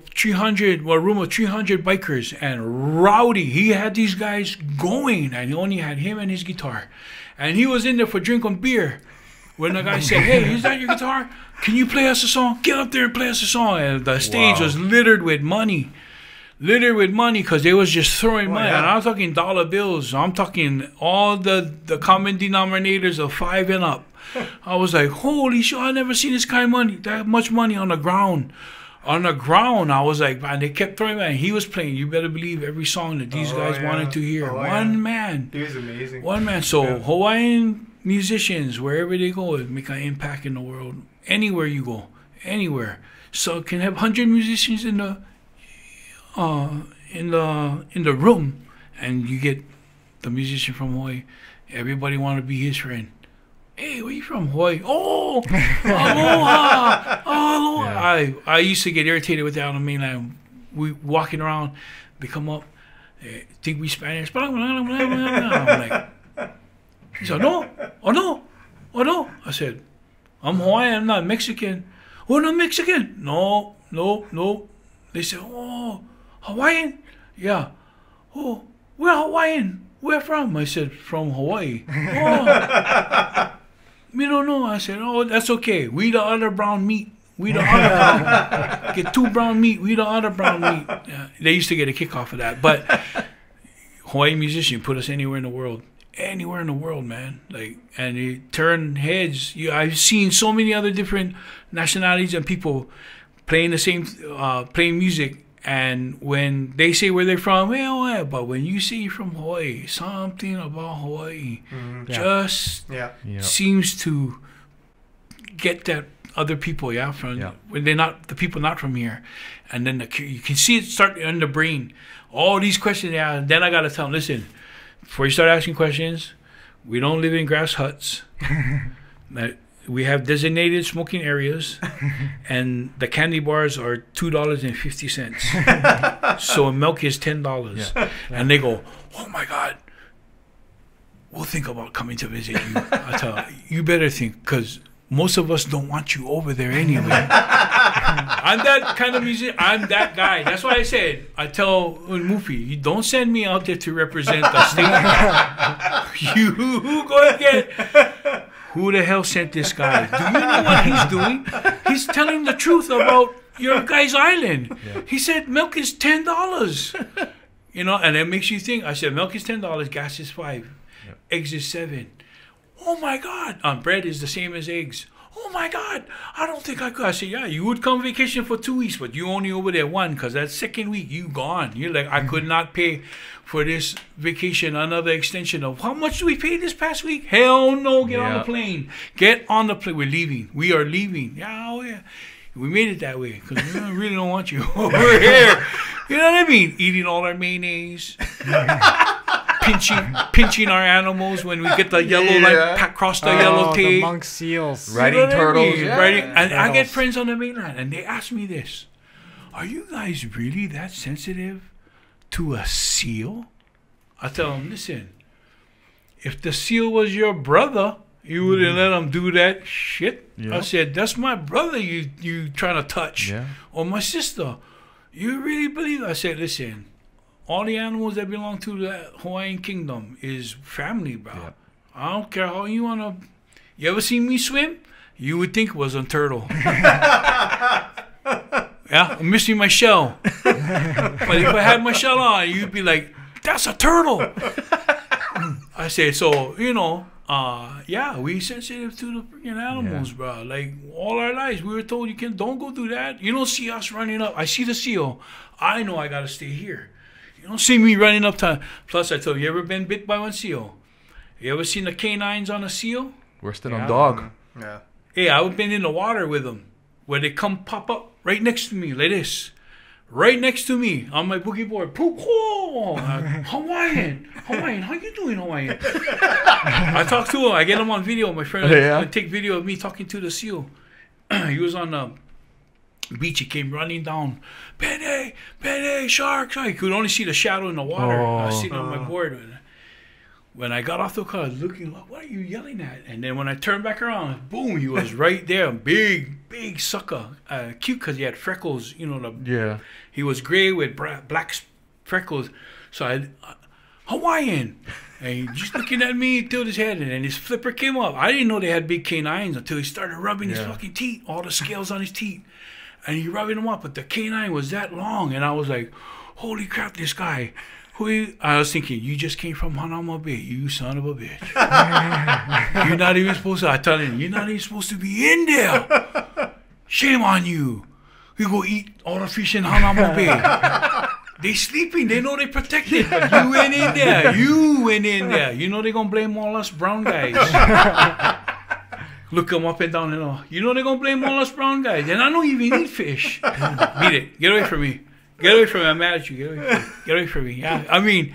[SPEAKER 4] room of 300 bikers. And Rowdy, he had these guys going. And he only had him and his guitar. And he was in there for drinking beer. When the guy said, hey, is that your guitar? Can you play us a song? Get up there and play us a song. And the stage was littered with money. Because they was just throwing money.
[SPEAKER 3] Yeah.
[SPEAKER 4] And I'm talking dollar bills. I'm talking all the common denominators of 5 and up. I was like, holy shit, I never seen that much money on the ground. On the ground, I was like, man, they kept throwing it. He was playing. You better believe every song that these guys wanted to hear. One man.
[SPEAKER 3] He was amazing.
[SPEAKER 4] One man. So Hawaiian musicians, wherever they go, make an impact in the world. Anywhere you go, anywhere. So can have 100 musicians in the room, and you get the musician from Hawaii. Everybody want to be his friend. Hey, where you from, Hawaii? Oh, aloha, aloha. Yeah. I used to get irritated with that on the mainland. We walking around, they come up, think we Spanish. I'm like, he said, no, oh no, oh no. I said, I'm Hawaiian, I'm not Mexican. Oh, not Mexican? No. They said, oh, Hawaiian? Yeah. Oh, we're Hawaiian. Where from? I said, from Hawaii. Oh. We don't know. I said, oh, that's okay. We the other brown meat. We the other brown. Get 2 brown meat. We the other brown meat. Yeah, they used to get a kick off of that. But Hawaii musician put us anywhere in the world. Anywhere in the world, man. Like, and it turned heads. I've seen so many other different nationalities and people playing the same, playing music. And when they say where they're from, well, but when you say you're from Hawaii, something about Hawaii just seems to get that other people, when they're not, the people not from here. And then you can see it start in the brain. All these questions, and then I got to tell them, listen, before you start asking questions, we don't live in grass huts. We have designated smoking areas, and the candy bars are $2.50. So milk is $10. Yeah. And they go, oh my God, we'll think about coming to visit you. I tell you better think, because most of us don't want you over there anyway. I'm that kind of musician. I'm that guy. That's why I said, I tell Mufi, you don't send me out there to represent the state. You go and get... Who the hell sent this guy? Do you know what he's doing? He's telling the truth about your guy's island. Yeah. He said milk is $10. And it makes you think. I said milk is $10, gas is $5, eggs is $7. Oh my God! Bread is the same as eggs. Oh my God! I don't think I could. I said, yeah, you would come vacation for 2 weeks, but you only over there 1, because that second week you gone. You're like, I could not pay for this vacation another extension of how much do we pay this past week? Hell no! Get on the plane. Get on the plane. We're leaving. We are leaving. Yeah, oh yeah. We made it that way because we really don't want you over here. You know what I mean? Eating all our mayonnaise. Pinching our animals when we get the yellow across the yellow tape.
[SPEAKER 1] The monk seals.
[SPEAKER 2] Riding turtles.
[SPEAKER 4] And I get friends on the mainland and they ask me this. Are you guys really that sensitive to a seal? I tell them, listen, if the seal was your brother, you wouldn't let him do that shit. Yeah. I said, that's my brother you trying to touch. Yeah. Or my sister. You really believe? I said, listen, all the animals that belong to the Hawaiian kingdom is family, bro. Yep. I don't care how you want to... You ever seen me swim? You would think it was a turtle. Yeah, I'm missing my shell. But if I had my shell on, you'd be like, that's a turtle. I said, so, we sensitive to the freaking animals, bro. Like, all our lives, we were told don't go do that. You don't see us running up. I see the seal. I know I got to stay here. You don't see me running up to... Plus, I told you ever been bit by one seal? You ever seen the canines on a seal?
[SPEAKER 2] Worse than a dog.
[SPEAKER 3] Yeah.
[SPEAKER 4] Hey, I've been in the water with them, where they come pop up right next to me, like this. Right next to me, on my boogie board. Poop, oh, Hawaiian, how you doing, Hawaiian? I talk to him, I get him on video. My friend I take video of me talking to the seal. He was on the beach, he came running down. Peni, shark. He could only see the shadow in the water. I was sitting on my board. When I got off the car, I was looking like, what are you yelling at? And then when I turned back around, boom, he was right there. Big sucker. Cute because he had freckles. He was gray with black freckles. So Hawaiian. And he just looking at me, tilted his head, and then his flipper came up. I didn't know they had big canines until he started rubbing his fucking teeth, all the scales on his teeth. And he rubbing them up, but the canine was that long. And I was like, holy crap, this guy. I was thinking, you just came from Hanama Bay, you son of a bitch. You're not even supposed to, I tell him, you're not even supposed to be in there. Shame on you. You go eat all the fish in Hanama Bay. They sleeping, they know they protected, but you went in there. You know they gonna blame all us brown guys. Look them up and down and all. You know they're gonna blame all us brown guys. And I don't even eat fish. Beat it. Get away from me. Get away from me. I'm mad at you. Get away from me. Get away from me. Yeah. I mean,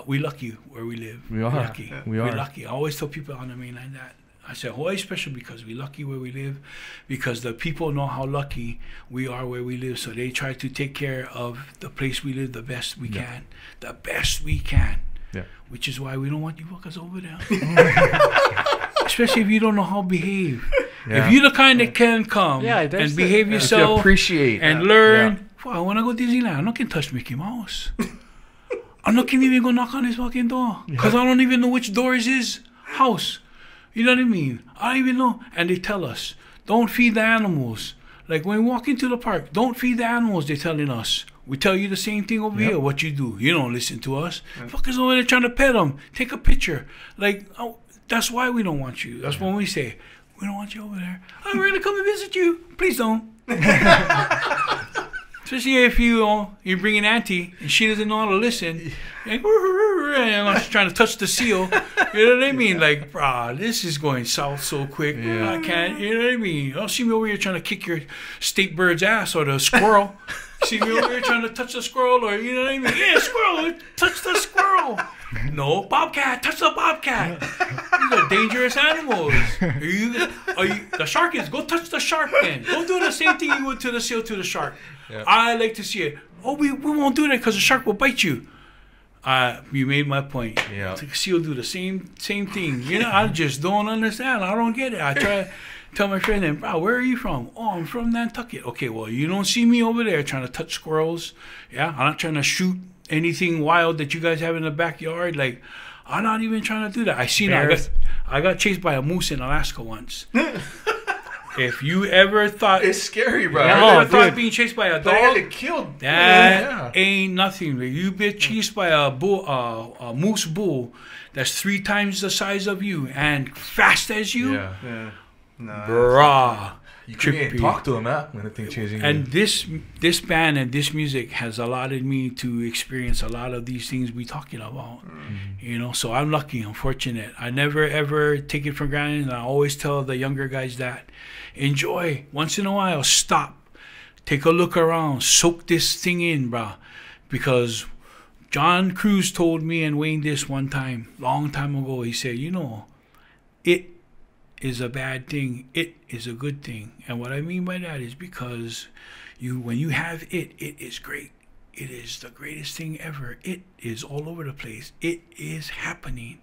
[SPEAKER 4] we lucky where we live.
[SPEAKER 2] We are.
[SPEAKER 4] We're lucky.
[SPEAKER 2] We are.
[SPEAKER 4] We're lucky. I always tell people on the mainland that. I said, Hawaii is special because we lucky where we live, because the people know how lucky we are where we live, so they try to take care of the place we live the best we can. The best we can. Yeah. Which is why we don't want you fuckers over there. Especially if you don't know how to behave. Yeah. If you're the kind that can come and behave yourself,
[SPEAKER 2] you appreciate
[SPEAKER 4] and learn. Well, I want to go to Disneyland. I'm not going to touch Mickey Mouse. I'm not going to even go knock on his fucking door because I don't even know which door is his house. You know what I mean? I don't even know. And they tell us, don't feed the animals. Like when we walk into the park, don't feed the animals, they're telling us. We tell you the same thing over here, what you do. You don't listen to us. Fuckers over there trying to pet them. Take a picture. Like, oh, that's why we don't want you. That's when we say, we don't want you over there. Oh, we're going to come and visit you. Please don't. Especially if you bring an auntie and she doesn't know how to listen. Like, and she's trying to touch the seal. You know what I mean? Like, brah, this is going south so quick. Yeah. I can't. You know what I mean? Don't see me over here trying to kick your state bird's ass or the squirrel. See me over here trying to touch the squirrel, or you know what I mean? Yeah, squirrel, touch the squirrel. No, bobcat, touch the bobcat. These are dangerous animals. The shark is, go touch the shark then. Go do the same thing you would to the seal, to the shark. Yeah. I like to see it. Oh, we won't do that because the shark will bite you. You made my point. Yeah. The seal do the same thing. You know, I just don't understand. I don't get it. I try to tell my friend, then, bro, where are you from? Oh, I'm from Nantucket. Okay, well, you don't see me over there trying to touch squirrels. Yeah, I'm not trying to shoot anything wild that you guys have in the backyard. Like, I'm not even trying to do that. I got chased by a moose in Alaska once. If you ever thought...
[SPEAKER 2] It's scary, bro.
[SPEAKER 4] You ever thought being chased by a dog?
[SPEAKER 2] I get killed.
[SPEAKER 4] That ain't nothing. You been chased by a bull, a moose bull that's 3 times the size of you and fast as you. Yeah.
[SPEAKER 3] No,
[SPEAKER 4] bruh.
[SPEAKER 2] You can't talk to him, when the thing chasing you.
[SPEAKER 4] And this band and this music has allowed me to experience a lot of these things we talking about. You know, so I'm lucky, I'm fortunate. I never ever take it for granted, and I always tell the younger guys that enjoy. Once in a while, stop, take a look around, soak this thing in, bruh. Because John Cruz told me and Wayne this one time, long time ago. He said, you know, it is a bad thing, it is a good thing. And what I mean by that is because when you have it is great. It is the greatest thing ever. It is all over the place. It is happening.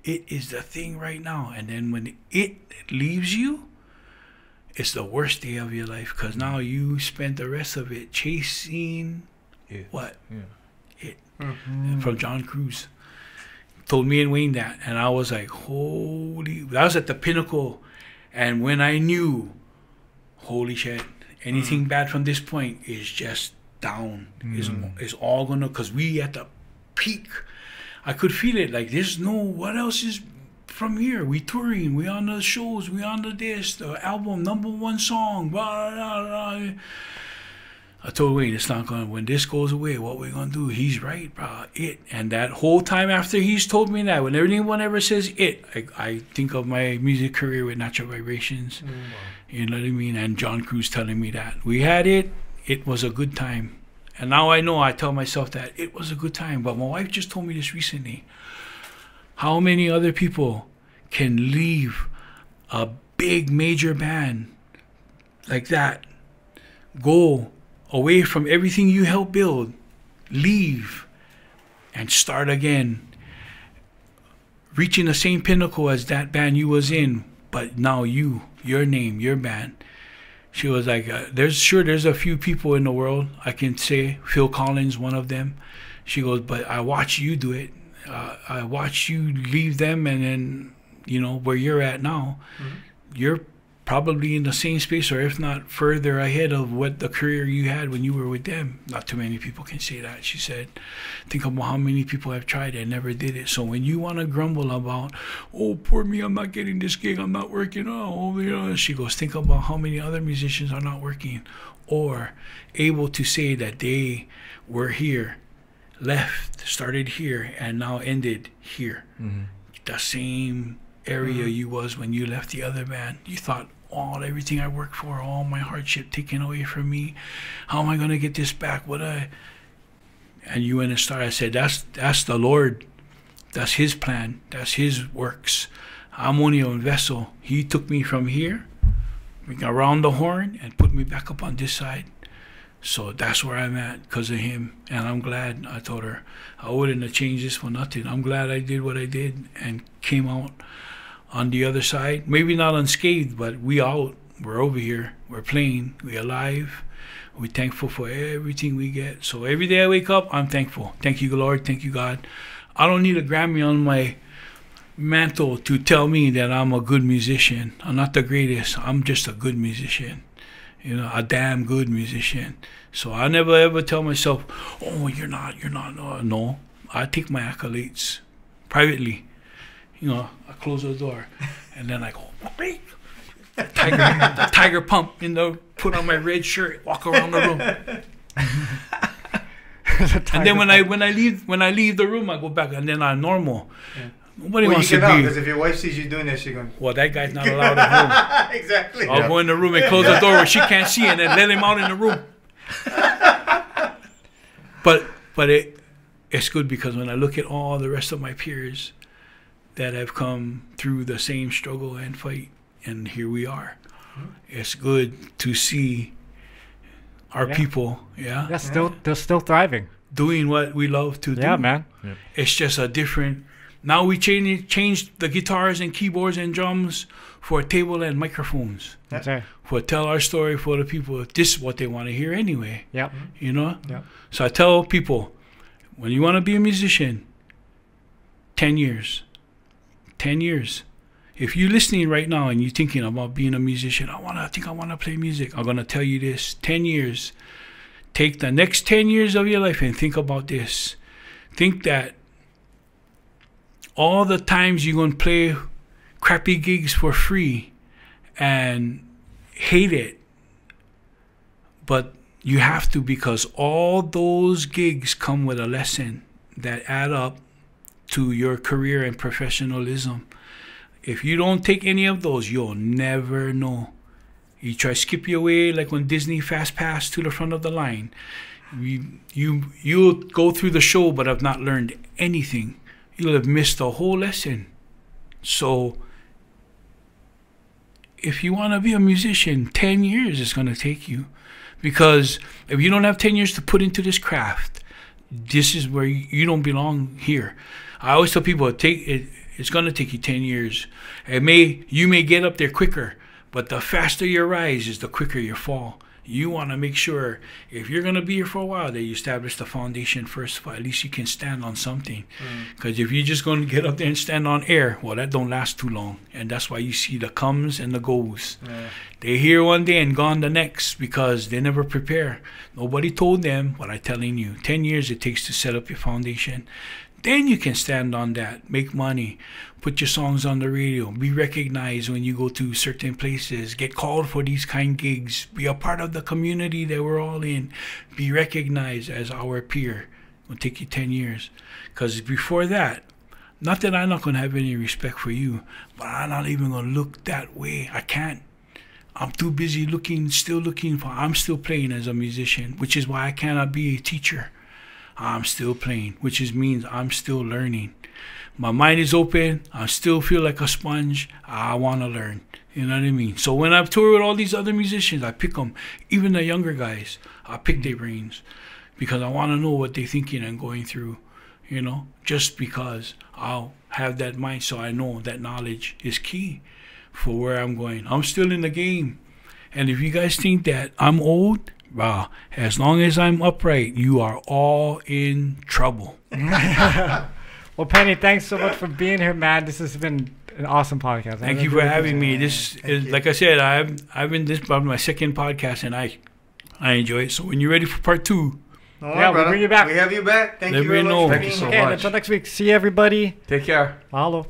[SPEAKER 4] It is the thing right now. And then when it leaves you, it's the worst day of your life, because now you spend the rest of it chasing what? It. From John Cruz. Told me and Wayne that, and I was like, holy, I was at the pinnacle. And when I knew, holy shit, anything bad from this point is just down. Is all gonna, because we at the peak. I could feel it, like there's no, what else is from here? We touring, we on the shows, we on the album, #1 song, blah, blah, blah. I told Wayne, it's not going to, when this goes away, what we're going to do? He's right, bro. It. And that whole time after he's told me that, when anyone ever says it, I think of my music career with Natural Vibrations. You know what I mean? And John Cruz telling me that. We had it. It was a good time. And now I know, I tell myself that it was a good time. But my wife just told me this recently. How many other people can leave a big major band like that, go away from everything you helped build, leave, and start again, reaching the same pinnacle as that band you was in, but now your name, your band. She was like, there's a few people in the world, I can say, Phil Collins, one of them. She goes, but I watch you do it. I watch you leave them, and then, you know, where you're at now, you're probably in the same space, or if not further ahead of what the career you had when you were with them. Not too many people can say that. She said, think about how many people have tried and never did it. So when you want to grumble about, oh, poor me, I'm not getting this gig, I'm not working, she goes, think about how many other musicians are not working or able to say that they were here, left, started here, and now ended here. Mm-hmm. The same area you was when you left the other band. You thought, everything I worked for, all my hardship taken away from me, how am I going to get this back? And you went and started. I said, that's the Lord. That's his plan. That's his works. I'm only a vessel. He took me from here, around the horn, and put me back up on this side. So that's where I'm at because of him. And I'm glad. I told her I wouldn't have changed this for nothing. I'm glad I did what I did and came out on the other side. Maybe not unscathed, but we're over here. We're playing. We're alive. We're thankful for everything we get. So every day I wake up, I'm thankful. Thank you, Lord. Thank you, God. I don't need a Grammy on my mantle to tell me that I'm a good musician. I'm not the greatest. I'm just a good musician. A damn good musician. So I never ever tell myself, oh, you're not. No. I take my accolades privately. I close the door and then I go, wait. The tiger pump, put on my red shirt, walk around the room. And then when I leave the room, I go back and then I'm normal. Yeah. Nobody wants to be.
[SPEAKER 3] Because if your wife sees you doing that, she's going,
[SPEAKER 4] well, that guy's not allowed at home.
[SPEAKER 3] Exactly.
[SPEAKER 4] So I'll go in the room and close the door where she can't see and then let him out in the room. But it's good because when I look at all the rest of my peers that have come through the same struggle and fight, and here we are. It's good to see our people, they're
[SPEAKER 1] still thriving,
[SPEAKER 4] doing what we love to do.
[SPEAKER 1] Yeah, man.
[SPEAKER 2] Yeah.
[SPEAKER 4] It's just a different. Now we changed the guitars and keyboards and drums for a table and microphones.
[SPEAKER 1] That's right.
[SPEAKER 4] For tell our story for the people. This is what they want to hear anyway.
[SPEAKER 1] Yep. Yep.
[SPEAKER 4] So I tell people, when you want to be a musician, 10 years. 10 years. If you're listening right now and you're thinking about being a musician, I think I want to play music. I'm going to tell you this. 10 years. Take the next 10 years of your life and think about this. Think that all the times you're going to play crappy gigs for free and hate it. But you have to, because all those gigs come with a lesson that add up to your career and professionalism. If you don't take any of those, you'll never know. You try to skip your way like when Disney Fast Pass to the front of the line. You'll go through the show but have not learned anything. You'll have missed the whole lesson. So if you want to be a musician, 10 years is going to take you. Because if you don't have 10 years to put into this craft, this is where you don't belong here. I always tell people, it's going to take you 10 years. You may get up there quicker, but the faster you rise is the quicker you fall. You want to make sure, if you're going to be here for a while, that you establish the foundation first. At least you can stand on something. Because if you're just going to get up there and stand on air, well, that don't last too long. And that's why you see the comes and the goes. Yeah. They're here one day and gone the next because they never prepare. Nobody told them what I'm telling you. 10 years it takes to set up your foundation. Then you can stand on that, make money, put your songs on the radio, be recognized when you go to certain places, get called for these kind of gigs, be a part of the community that we're all in, be recognized as our peer. It'll take you 10 years. Because before that, not that I'm not going to have any respect for you, but I'm not even going to look that way. I can't. I'm too busy I'm still playing as a musician, which is why I cannot be a teacher. I'm still playing, which means I'm still learning. My mind is open. I still feel like a sponge. I want to learn. You know what I mean? So when I tour with all these other musicians, I pick them. Even the younger guys, I pick their brains because I want to know what they're thinking and going through, just because I'll have that mind so I know that knowledge is key for where I'm going. I'm still in the game. And if you guys think that I'm old, wow, as long as I'm upright, you are all in trouble.
[SPEAKER 1] Well, Peni, thanks so much for being here, man. This has been an awesome podcast.
[SPEAKER 4] Thank you for having me. This is, like I said, I've been this probably my second podcast, and I enjoy it. So when you're ready for part 2,
[SPEAKER 1] we'll bring you back.
[SPEAKER 3] We have you back. Thank you very much.
[SPEAKER 4] Let me know.
[SPEAKER 3] For
[SPEAKER 2] Thank
[SPEAKER 3] being
[SPEAKER 2] you so
[SPEAKER 3] here.
[SPEAKER 2] much.
[SPEAKER 1] Until next week. See you, everybody.
[SPEAKER 2] Take care.
[SPEAKER 1] Mahalo.